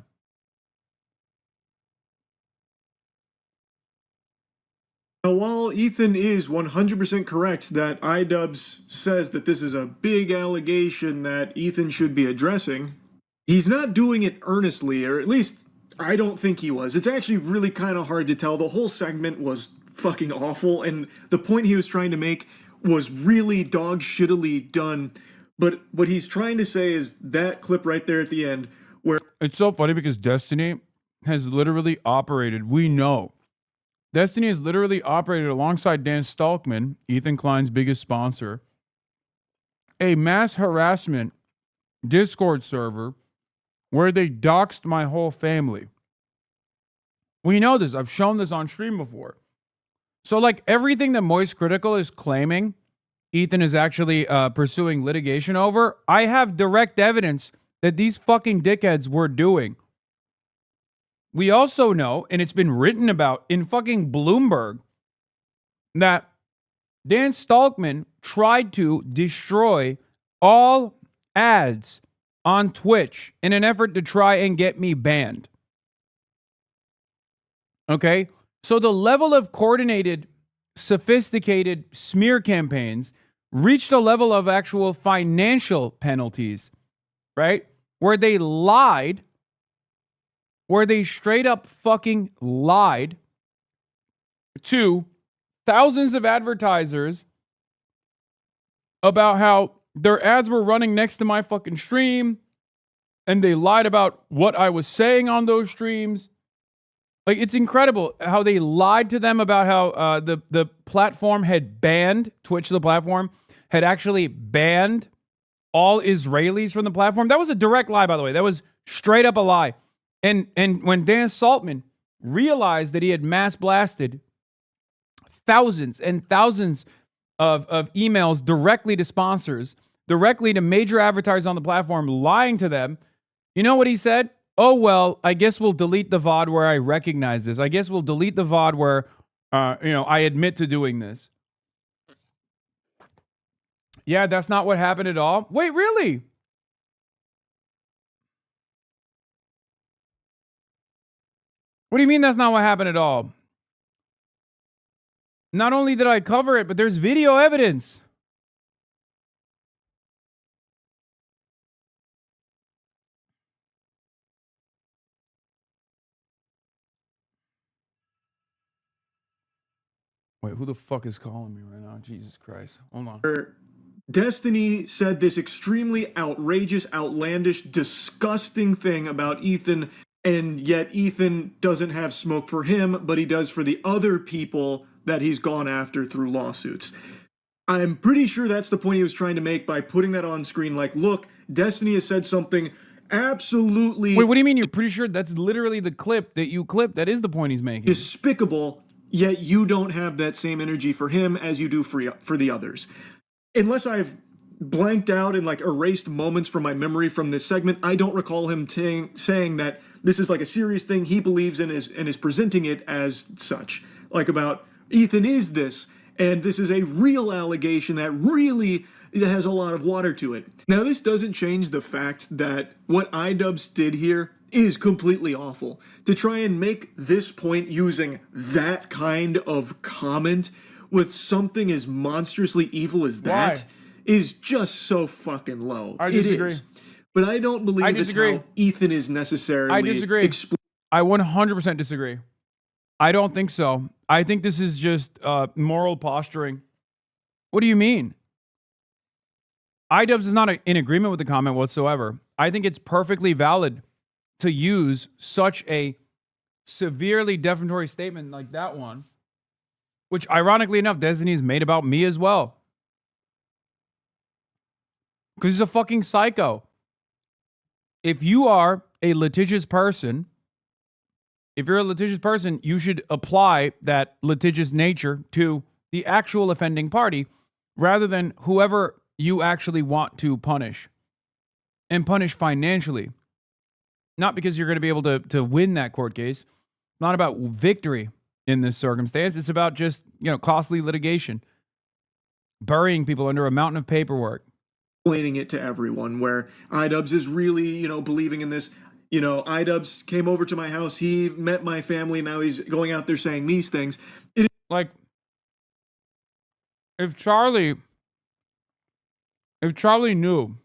Now, while Ethan is 100% correct that iDubbbz says that this is a big allegation that Ethan should be addressing, he's not doing it earnestly, or at least I don't think he was. It's actually really kind of hard to tell. The whole segment was fucking awful, and the point he was trying to make was really dog shittily done. But what he's trying to say is that clip right there at the end where... It's so funny because Destiny has literally operated, we know, Destiny has literally operated alongside Dan Stalkman, Ethan Klein's biggest sponsor, a mass harassment Discord server where they doxed my whole family. We know this. I've shown this on stream before. So, like, everything that Moist Critical is claiming Ethan is actually pursuing litigation over, I have direct evidence that these fucking dickheads were doing. We also know, and it's been written about in fucking Bloomberg, that Dan Stalkman tried to destroy all ads on Twitch in an effort to try and get me banned. Okay? So the level of coordinated, sophisticated smear campaigns reached a level of actual financial penalties, right? Where they lied, where they straight up fucking lied to thousands of advertisers about how their ads were running next to my fucking stream, and they lied about what I was saying on those streams. Like, it's incredible how they lied to them about how the platform had banned, Twitch, the platform, had actually banned all Israelis from the platform. That was a direct lie, by the way. That was straight up a lie. And when Dan Saltman realized that he had mass blasted thousands and thousands of emails directly to sponsors, directly to major advertisers on the platform, lying to them, you know what he said? Oh, well, I guess we'll delete the VOD where I recognize this. I guess we'll delete the VOD where, I admit to doing this. Yeah, that's not what happened at all. Wait, really? What do you mean that's not what happened at all? Not only did I cover it, but there's video evidence. Wait, who the fuck is calling me right now? Jesus Christ. Hold on. Destiny said this extremely outrageous, outlandish, disgusting thing about Ethan, and yet Ethan doesn't have smoke for him, but he does for the other people that he's gone after through lawsuits. I'm pretty sure that's the point he was trying to make by putting that on screen. Like, look, Destiny has said something absolutely... Wait, what do you mean you're pretty sure that's literally the clip that you clipped? That is the point he's making. ...despicable, yet you don't have that same energy for him as you do for the others. Unless I've blanked out and like erased moments from my memory from this segment, I don't recall him saying that this is like a serious thing he believes in and is presenting it as such. Like about Ethan is this, and this is a real allegation that really has a lot of water to it. Now, this doesn't change the fact that what iDubbbz did here is completely awful. To try and make this point using that kind of comment with something as monstrously evil as that is just so fucking low. I disagree. It is. But I don't believe it's how Ethan is necessarily... I disagree. I 100% disagree. I don't think so. I think this is just moral posturing. What do you mean? iDubbbz is not in agreement with the comment whatsoever. I think it's perfectly valid to use such a severely defamatory statement like that one, which ironically enough, Destiny's made about me as well. Because he's a fucking psycho. If you are a litigious person, you should apply that litigious nature to the actual offending party rather than whoever you actually want to punish. And punish financially. Not because you're going to be able to win that court case. It's not about victory in this circumstance. It's about just, costly litigation. Burying people under a mountain of paperwork. Explaining it to everyone, where iDubbbz is really, believing in this. iDubbbz came over to my house. He met my family. Now he's going out there saying these things. Like, if Charlie knew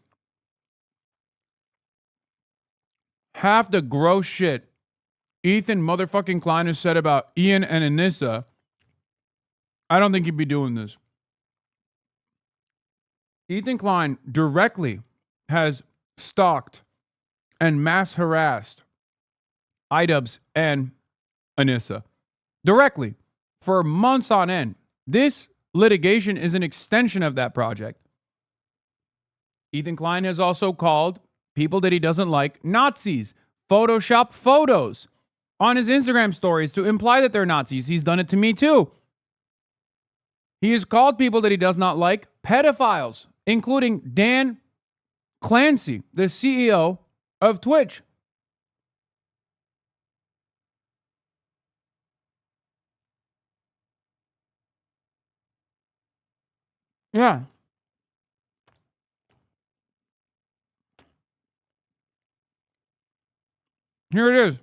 half the gross shit Ethan motherfucking Klein has said about Ian and Anissa, I don't think he'd be doing this. Ethan Klein directly has stalked and mass harassed iDubbbz and Anissa. Directly. For months on end. This litigation is an extension of that project. Ethan Klein has also called people that he doesn't like Nazis. Photoshop photos on his Instagram stories to imply that they're Nazis. He's done it to me too. He has called people that he does not like pedophiles, including Dan Clancy, the CEO of Twitch. Yeah. Here it is.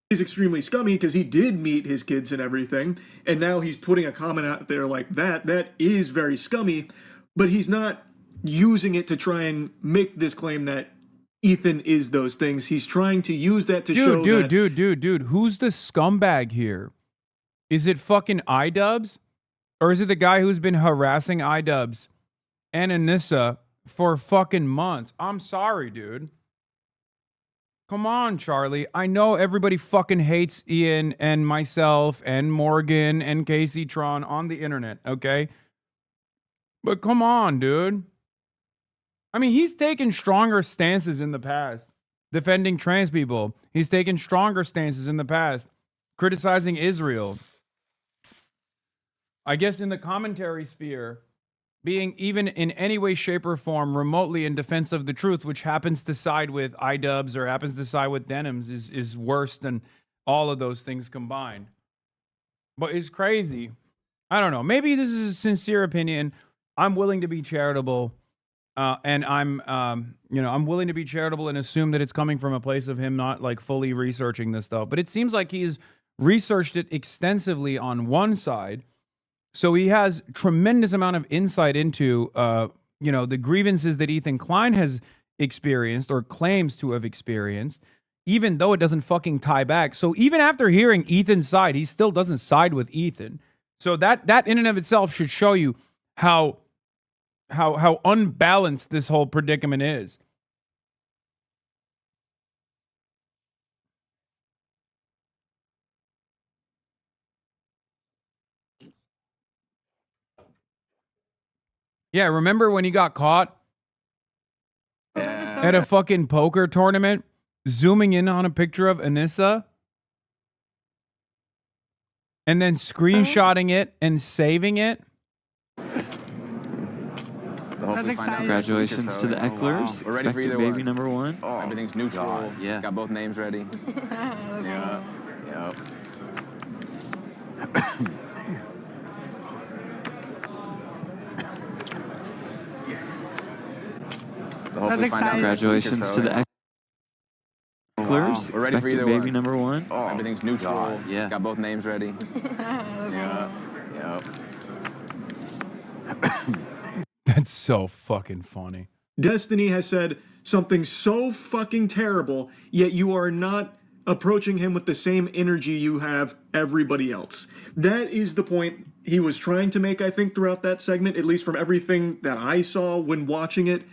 He's extremely scummy because he did meet his kids and everything, and now he's putting a comment out there like that. That is very scummy, but he's not using it to try and make this claim that Ethan is those things. He's trying to use that to show that... Dude, who's the scumbag here? Is it fucking iDubbbz? Or is it the guy who's been harassing iDubbbz and Anissa for fucking months? I'm sorry, dude. Come on, Charlie. I know everybody fucking hates Ian and myself and Morgan and Casey Tron on the internet, okay? But come on, dude. I mean, he's taken stronger stances in the past, defending trans people. He's taken stronger stances in the past, criticizing Israel. I guess in the commentary sphere, being even in any way, shape, or form remotely in defense of the truth, which happens to side with iDubbbz or happens to side with Denims, is worse than all of those things combined. But it's crazy. I don't know. Maybe this is a sincere opinion. I'm willing to be charitable, and I'm willing to be charitable and assume that it's coming from a place of him not like fully researching this stuff. But it seems like he's researched it extensively on one side. So he has tremendous amount of insight into, the grievances that Ethan Klein has experienced or claims to have experienced, even though it doesn't fucking tie back. So even after hearing Ethan's side, he still doesn't side with Ethan. So that in and of itself should show you how unbalanced this whole predicament is. Yeah, remember when he got caught at a fucking poker tournament, zooming in on a picture of Anissa? And then screenshotting it and saving it? Congratulations to the Ecklers. We're ready for either baby one. number one. Oh, everything's neutral. God, yeah. Got both names ready. Yeah. hopefully find out. Congratulations to the We're ready for either baby one. number one. Oh, everything's neutral. God, yeah. Got both names ready. Yep. That's so fucking funny. Destiny has said something so fucking terrible, yet you are not approaching him with the same energy you have everybody else. That is the point he was trying to make, I think, throughout that segment, at least from everything that I saw when watching it.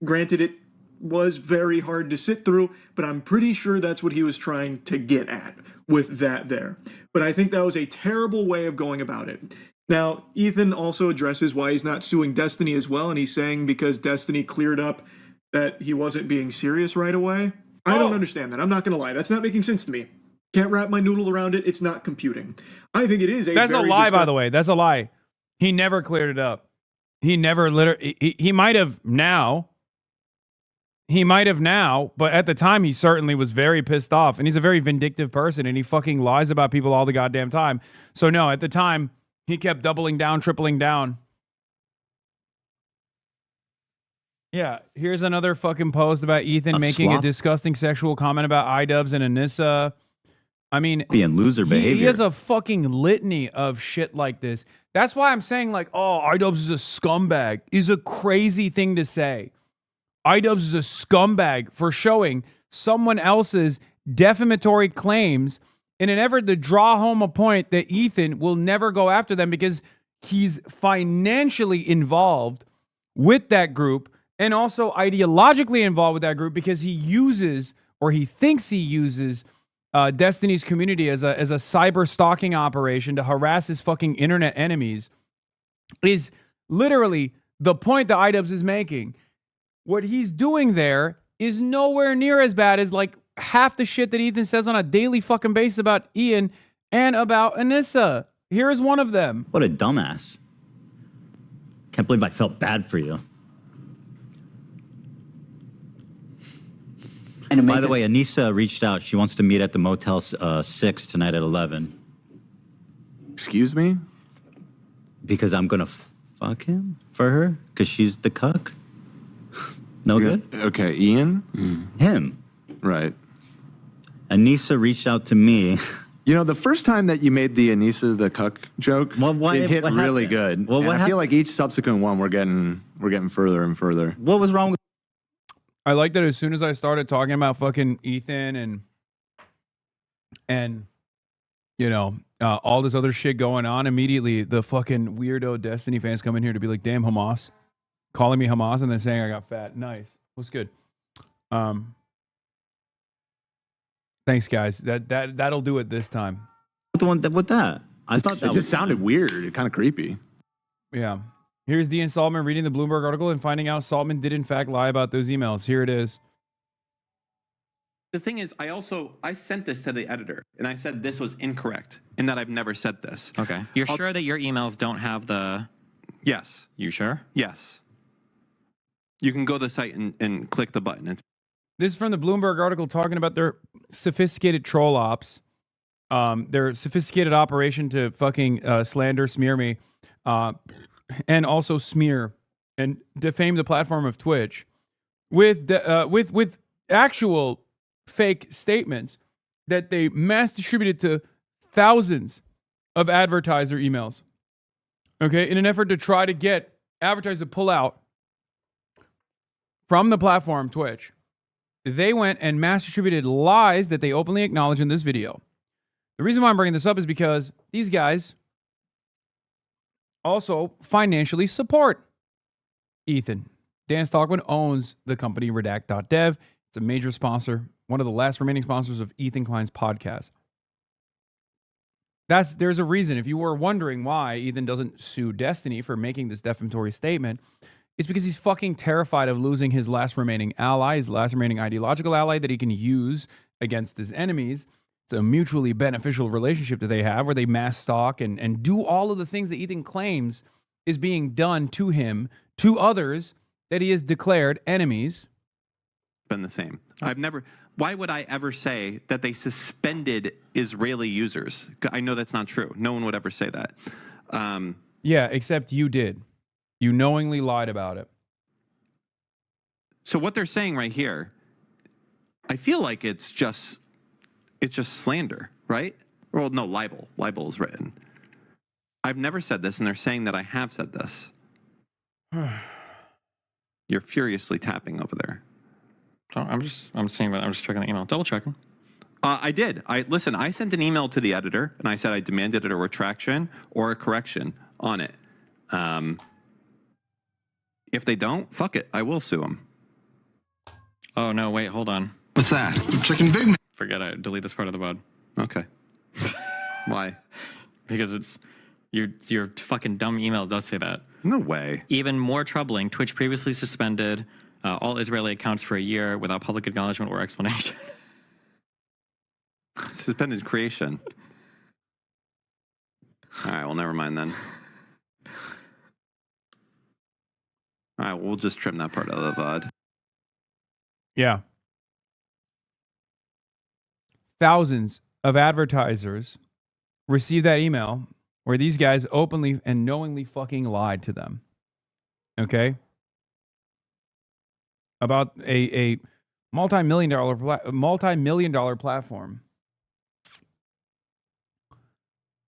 Granted, it was very hard to sit through, but I'm pretty sure that's what he was trying to get at with that there. But I think that was a terrible way of going about it. Now, Ethan also addresses why he's not suing Destiny as well, and he's saying because Destiny cleared up that he wasn't being serious right away. I don't understand that. I'm not going to lie. That's not making sense to me. Can't wrap my noodle around it. It's not computing. I think it is a That's a very lie, by the way. That's a lie. He never cleared it up. He never literally. He might have now. He might have now, but at the time, he certainly was very pissed off. And he's a very vindictive person, and he fucking lies about people all the goddamn time. So, no, at the time, he kept doubling down, tripling down. Yeah, here's another fucking post about Ethan making a disgusting sexual comment about iDubbbz and Anissa. I mean, being loser behavior. He has a fucking litany of shit like this. That's why I'm saying, like, oh, iDubbbz is a scumbag. Is a crazy thing to say. iDubbbz is a scumbag for showing someone else's defamatory claims in an effort to draw home a point that Ethan will never go after them because he's financially involved with that group and also ideologically involved with that group because he uses, or he thinks he uses, Destiny's community as a cyber stalking operation to harass his fucking internet enemies, is literally the point that iDubbbz is making. What he's doing there is nowhere near as bad as like half the shit that Ethan says on a daily fucking basis about Ian and about Anissa. Here is one of them. What a dumbass. Can't believe I felt bad for you. By the way, Anissa reached out. She wants to meet at the Motel 6 tonight at 11. Excuse me? Because I'm going to fuck him for her? Because she's the cuck? No good? Okay, Ian? Him. Right. Anissa reached out to me. You know, the first time that you made the Anissa the cuck joke, it hit really good. Well, I feel like each subsequent one we're getting further and further. What was wrong with I like that as soon as I started talking about fucking Ethan and you know, all this other shit going on, immediately the fucking weirdo Destiny fans come in here to be like, damn, Hamas. Calling me Hamas and then saying I got fat. Nice. What's good? Thanks, guys. That'll do it this time. the one with that? I thought that it just sounded weird, kind of creepy. Yeah. Here's Dean Saltman reading the Bloomberg article and finding out Saltman did in fact lie about those emails. Here it is. The thing is, I sent this to the editor, and I said this was incorrect, and that I've never said this. Okay. You're sure that your emails don't have the... Yes. You sure? Yes. You can go to the site and click the button. This is from the Bloomberg article talking about their sophisticated troll ops, their sophisticated operation to fucking slander, smear me, and also smear and defame the platform of Twitch with actual fake statements that they mass distributed to thousands of advertiser emails. Okay, in an effort to try to get advertisers to pull out from the platform Twitch, they went and mass distributed lies that they openly acknowledge in this video. The reason why I'm bringing this up is because these guys also financially support Ethan. Dan Stockman owns the company Redact.dev. It's a major sponsor, one of the last remaining sponsors of Ethan Klein's podcast. There's a reason. If you were wondering why Ethan doesn't sue Destiny for making this defamatory statement, it's because he's fucking terrified of losing his last remaining ally, his last remaining ideological ally that he can use against his enemies. It's a mutually beneficial relationship that they have where they mass stalk and do all of the things that Ethan claims is being done to him, to others that he has declared enemies. Been the same. Why would I ever say that they suspended Israeli users? I know that's not true. No one would ever say that. Yeah, except you did. You knowingly lied about it. So what they're saying right here, I feel like it's just slander, right? Well, no, libel. Libel is written. I've never said this, and they're saying that I have said this. You're furiously tapping over there. Oh, I'm just checking the email. Double checking. I did. I sent an email to the editor, and I said I demanded a retraction or a correction on it. If they don't, fuck it. I will sue them. Oh, no, wait, hold on. What's that? I'm checking Big Mac. Forget it. Delete this part of the VOD. Okay. Why? Because it's your fucking dumb email does say that. No way. Even more troubling, Twitch previously suspended all Israeli accounts for a year without public acknowledgement or explanation. Suspended creation. All right, well, never mind then. All right, we'll just trim that part out of the VOD. Yeah. Thousands of advertisers received that email where these guys openly and knowingly fucking lied to them. Okay? About a multi-million dollar platform.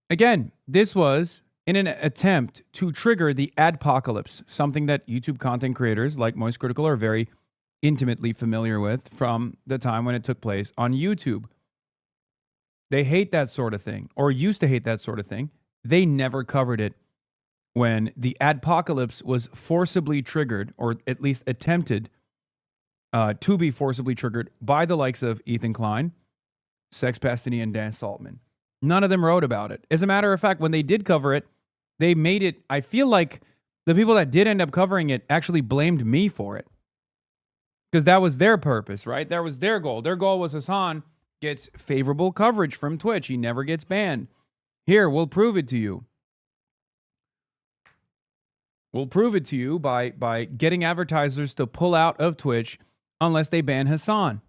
Again, this was in an attempt to trigger the adpocalypse, something that YouTube content creators like Moist Critical are very intimately familiar with from the time when it took place on YouTube. They hate that sort of thing, or used to hate that sort of thing. They never covered it when the adpocalypse was forcibly triggered, or at least attempted to be forcibly triggered by the likes of Ethan Klein, Sex Pastini, and Dan Saltman. None of them wrote about it. As a matter of fact, when they did cover it, they made it, I feel like the people that did end up covering it actually blamed me for it. Because that was their purpose, right? That was their goal. Their goal was Hasan gets favorable coverage from Twitch. He never gets banned. Here, we'll prove it to you. We'll prove it to you by getting advertisers to pull out of Twitch unless they ban Hasan.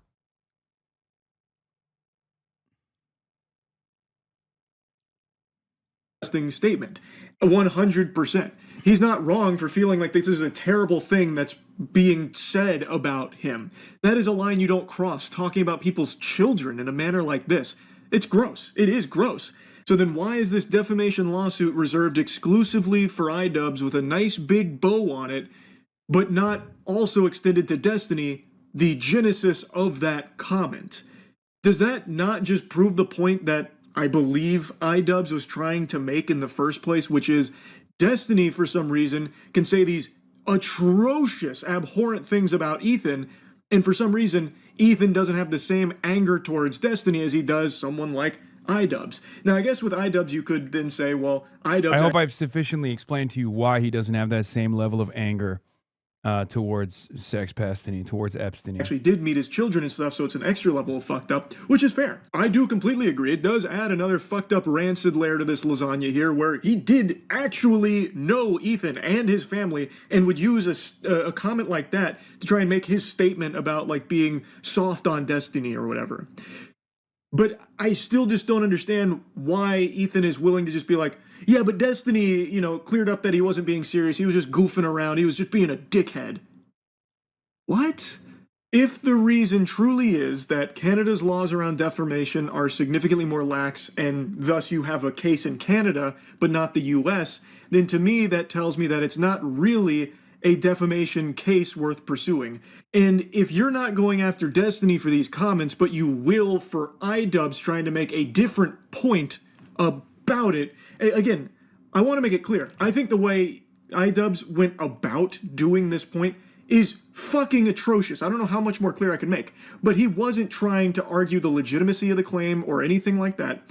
Statement. 100%. He's not wrong for feeling like this is a terrible thing that's being said about him. That is a line you don't cross, talking about people's children in a manner like this. It's gross. It is gross. So then why is this defamation lawsuit reserved exclusively for iDubbbz with a nice big bow on it, but not also extended to Destiny, the genesis of that comment? Does that not just prove the point that I believe iDubbbz was trying to make in the first place, which is Destiny, for some reason, can say these atrocious, abhorrent things about Ethan, and for some reason, Ethan doesn't have the same anger towards Destiny as he does someone like iDubbbz. Now, I guess with iDubbbz, you could then say, well, iDubbbz... I hope I've sufficiently explained to you why he doesn't have that same level of anger towards Sex Pastini, towards Epstein. Actually did meet his children and stuff, so it's an extra level of fucked up, which is fair. I do completely agree. It does add another fucked up rancid layer to this lasagna here, where he did actually know Ethan and his family and would use a comment like that to try and make his statement about like being soft on Destiny or whatever. But I still just don't understand why Ethan is willing to just be like, yeah, but Destiny, cleared up that he wasn't being serious. He was just goofing around. He was just being a dickhead. What? If the reason truly is that Canada's laws around defamation are significantly more lax and thus you have a case in Canada but not the US, then to me that tells me that it's not really a defamation case worth pursuing. And if you're not going after Destiny for these comments, but you will for iDubbbz trying to make a different point about it, again, I want to make it clear. I think the way iDubbbz went about doing this point is fucking atrocious. I don't know how much more clear I can make, but he wasn't trying to argue the legitimacy of the claim or anything like that.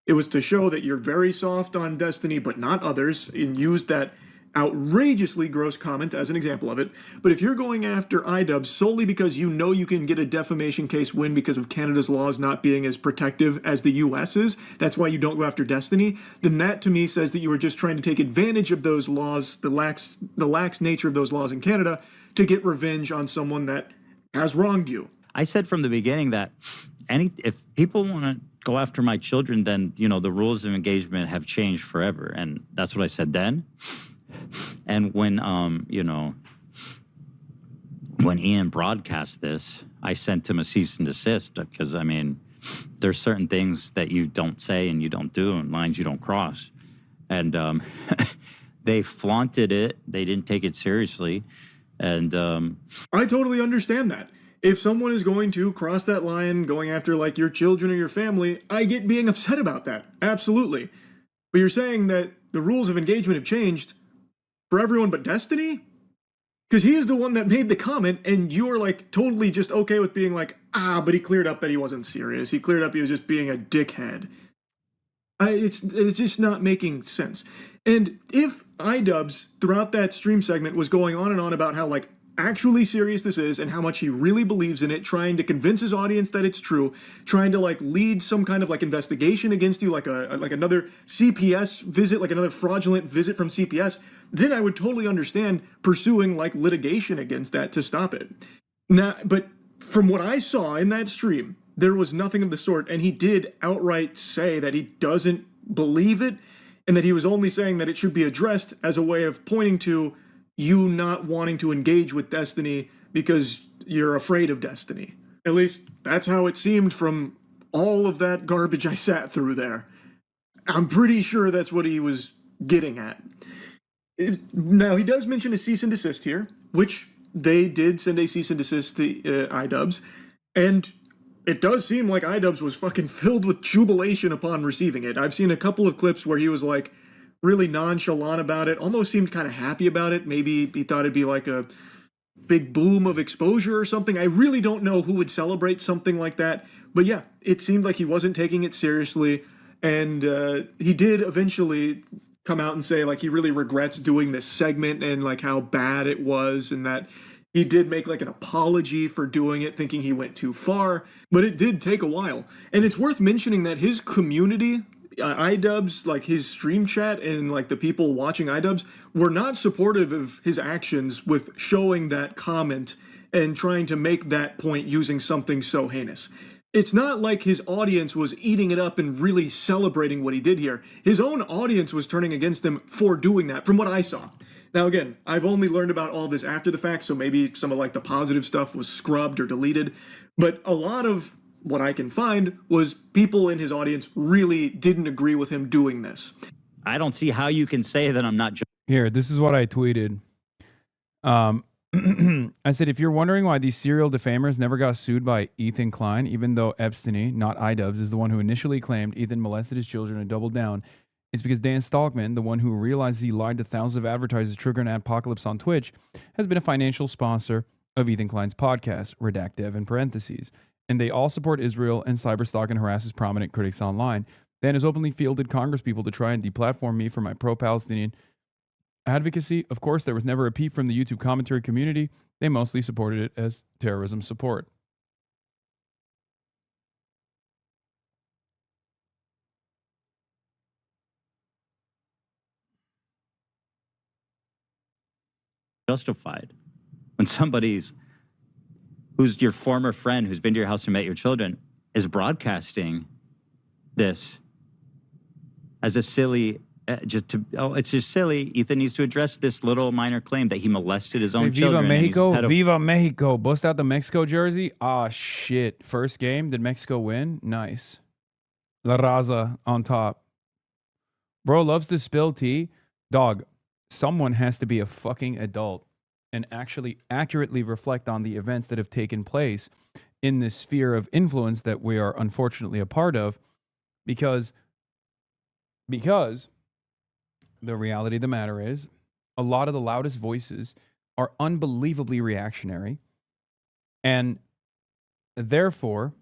It was to show that you're very soft on Destiny, but not others, and used that outrageously gross comment as an example of it. But if you're going after iDubbbz solely because you know you can get a defamation case win because of Canada's laws not being as protective as the US's, that's why you don't go after Destiny, then that to me says that you were just trying to take advantage of those laws, the lax nature of those laws in Canada, to get revenge on someone that has wronged you. I said from the beginning that if people want to go after my children, then, the rules of engagement have changed forever. And that's what I said then. And when when Ian broadcast this, I sent him a cease and desist because, I mean, there's certain things that you don't say and you don't do and lines you don't cross. And they flaunted it. They didn't take it seriously. And I totally understand that. If someone is going to cross that line, going after like your children or your family, I get being upset about that. Absolutely. But you're saying that the rules of engagement have changed for everyone but Destiny? Because he is the one that made the comment, and you're like totally just okay with being like, but he cleared up that he wasn't serious. He cleared up he was just being a dickhead. It's just not making sense. And if iDubbbz throughout that stream segment was going on and on about how like actually serious this is and how much he really believes in it, trying to convince his audience that it's true, trying to like lead some kind of like investigation against you, like another CPS visit, like another fraudulent visit from CPS, then I would totally understand pursuing like litigation against that to stop it. Now, but from what I saw in that stream, there was nothing of the sort, and he did outright say that he doesn't believe it, and that he was only saying that it should be addressed as a way of pointing to you not wanting to engage with Destiny because you're afraid of Destiny. At least that's how it seemed from all of that garbage I sat through there. I'm pretty sure that's what he was getting at. Now, he does mention a cease and desist here, which they did send a cease and desist to iDubbbz, and it does seem like iDubbbz was fucking filled with jubilation upon receiving it. I've seen a couple of clips where he was like really nonchalant about it, almost seemed kind of happy about it. Maybe he thought it'd be like a big boom of exposure or something. I really don't know who would celebrate something like that. But yeah, it seemed like he wasn't taking it seriously. And he did eventually come out and say like he really regrets doing this segment and like how bad it was, and that he did make like an apology for doing it, thinking he went too far. But it did take a while. And it's worth mentioning that his community, iDubbbz, like his stream chat and like the people watching iDubbbz, were not supportive of his actions with showing that comment and trying to make that point using something so heinous. It's not like his audience was eating it up and really celebrating what he did here. His own audience was turning against him for doing that, from what I saw. Now again, I've only learned about all this after the fact, so maybe some of like the positive stuff was scrubbed or deleted, but a lot of what I can find was people in his audience really didn't agree with him doing this. I don't see how you can say that I'm not. Here, this is what I tweeted. I said, if you're wondering why these serial defamers never got sued by Ethan Klein, even though Epstein, not iDubbbz, is the one who initially claimed Ethan molested his children and doubled down, it's because Dan Stalkman, the one who realized he lied to thousands of advertisers triggering an apocalypse on Twitch, has been a financial sponsor of Ethan Klein's podcast, Redact Dev in parentheses. And they all support Israel and cyberstalk and harasses prominent critics online. Dan has openly fielded congresspeople to try and deplatform me for my pro-Palestinian advocacy. Of course, there was never a peep from the YouTube commentary community. They mostly supported it as terrorism support. Justified when somebody's who's your former friend who's been to your house and met your children is broadcasting this as a silly it's just silly. Ethan needs to address this little minor claim that he molested his own children. Viva Mexico! Viva Mexico! Bust out the Mexico jersey. Ah, shit. First game, did Mexico win? Nice. La Raza on top. Bro loves to spill tea. Dog, someone has to be a fucking adult and actually accurately reflect on the events that have taken place in this sphere of influence that we are unfortunately a part of, because the reality of the matter is a lot of the loudest voices are unbelievably reactionary, and therefore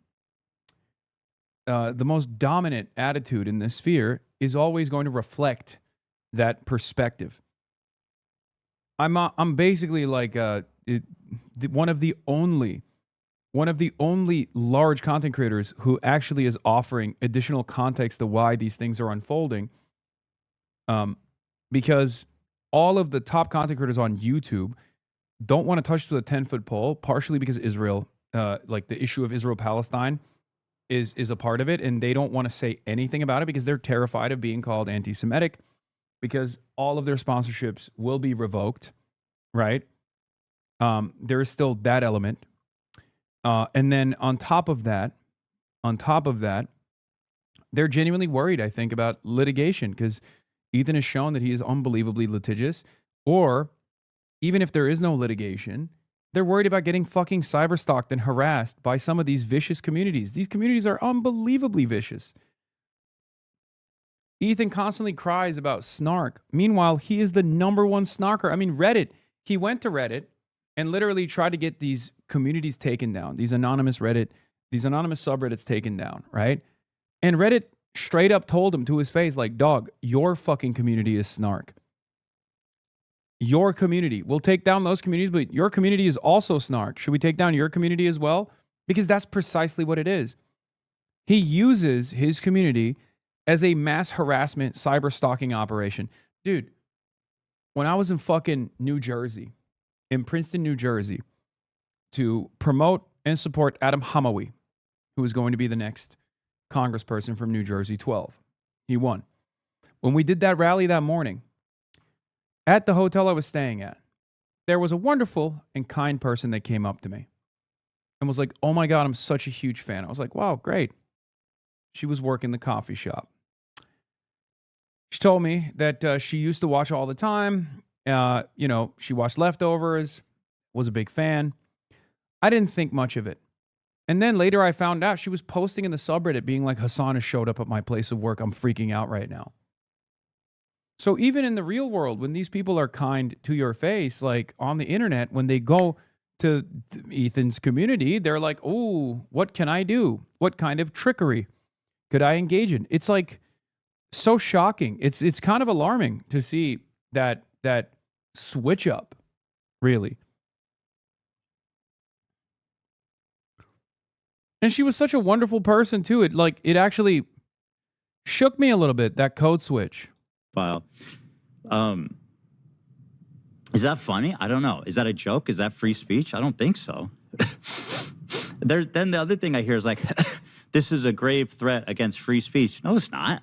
the most dominant attitude in this sphere is always going to reflect that perspective. I'm basically like one of the only large content creators who actually is offering additional context to why these things are unfolding. Because all of the top content creators on YouTube don't want to touch to the 10-foot pole, partially because Israel, like the issue of Israel-Palestine is a part of it, and they don't want to say anything about it because they're terrified of being called anti-Semitic, because all of their sponsorships will be revoked, right? There is still that element. And then on top of that, they're genuinely worried, I think, about litigation because Ethan has shown that he is unbelievably litigious. Or even if there is no litigation, they're worried about getting fucking cyberstalked and harassed by some of these vicious communities. These communities are unbelievably vicious. Ethan constantly cries about snark. Meanwhile, he is the number one snarker. I mean, Reddit. He went to Reddit and literally tried to get these communities taken down, these anonymous subreddits taken down, right? And Reddit straight up told him to his face, like, dog, your fucking community is snark. Your community. We'll take down those communities, but your community is also snark. Should we take down your community as well? Because that's precisely what it is. He uses his community as a mass harassment cyber stalking operation. Dude, when I was in fucking New Jersey, in Princeton, New Jersey, to promote and support Adam Hamawi, who is going to be the next congressperson from New Jersey 12. He won. When we did that rally that morning, at the hotel I was staying at, there was a wonderful and kind person that came up to me and was like, oh my God, I'm such a huge fan. I was like, wow, great. She was working the coffee shop. She told me that she used to watch all the time. She watched Leftovers, was a big fan. I didn't think much of it. And then later I found out she was posting in the subreddit being like, Hassan has showed up at my place of work. I'm freaking out right now. So even in the real world, when these people are kind to your face, like on the internet, when they go to Ethan's community, they're like, oh, what can I do? What kind of trickery could I engage in? It's like so shocking. It's kind of alarming to see that switch up, really. And she was such a wonderful person too. It actually shook me a little bit, that code switch. File. Is that funny? I don't know. Is that a joke? Is that free speech? I don't think so. Then the other thing I hear is like, this is a grave threat against free speech. No, it's not.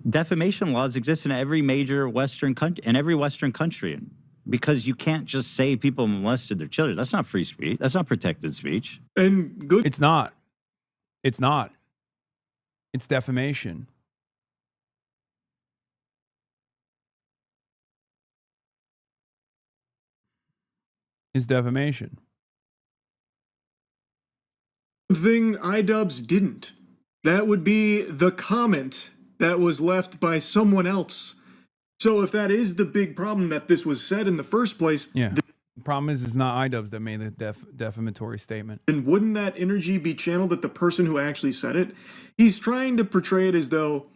Defamation laws exist in every major Western country, because you can't just say people molested their children. That's not free speech. That's not protected speech. And good. It's not. It's defamation. Is defamation. Thing iDubbbz didn't. That would be the comment that was left by someone else. So if that is the big problem that this was said in the first place, the problem is it's not iDubbbz that made the defamatory statement. Then wouldn't that energy be channeled at the person who actually said it? He's trying to portray it as though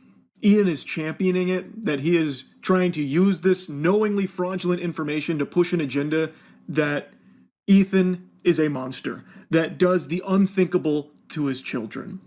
Ian is championing it, that he is trying to use this knowingly fraudulent information to push an agenda that Ethan is a monster, that does the unthinkable to his children.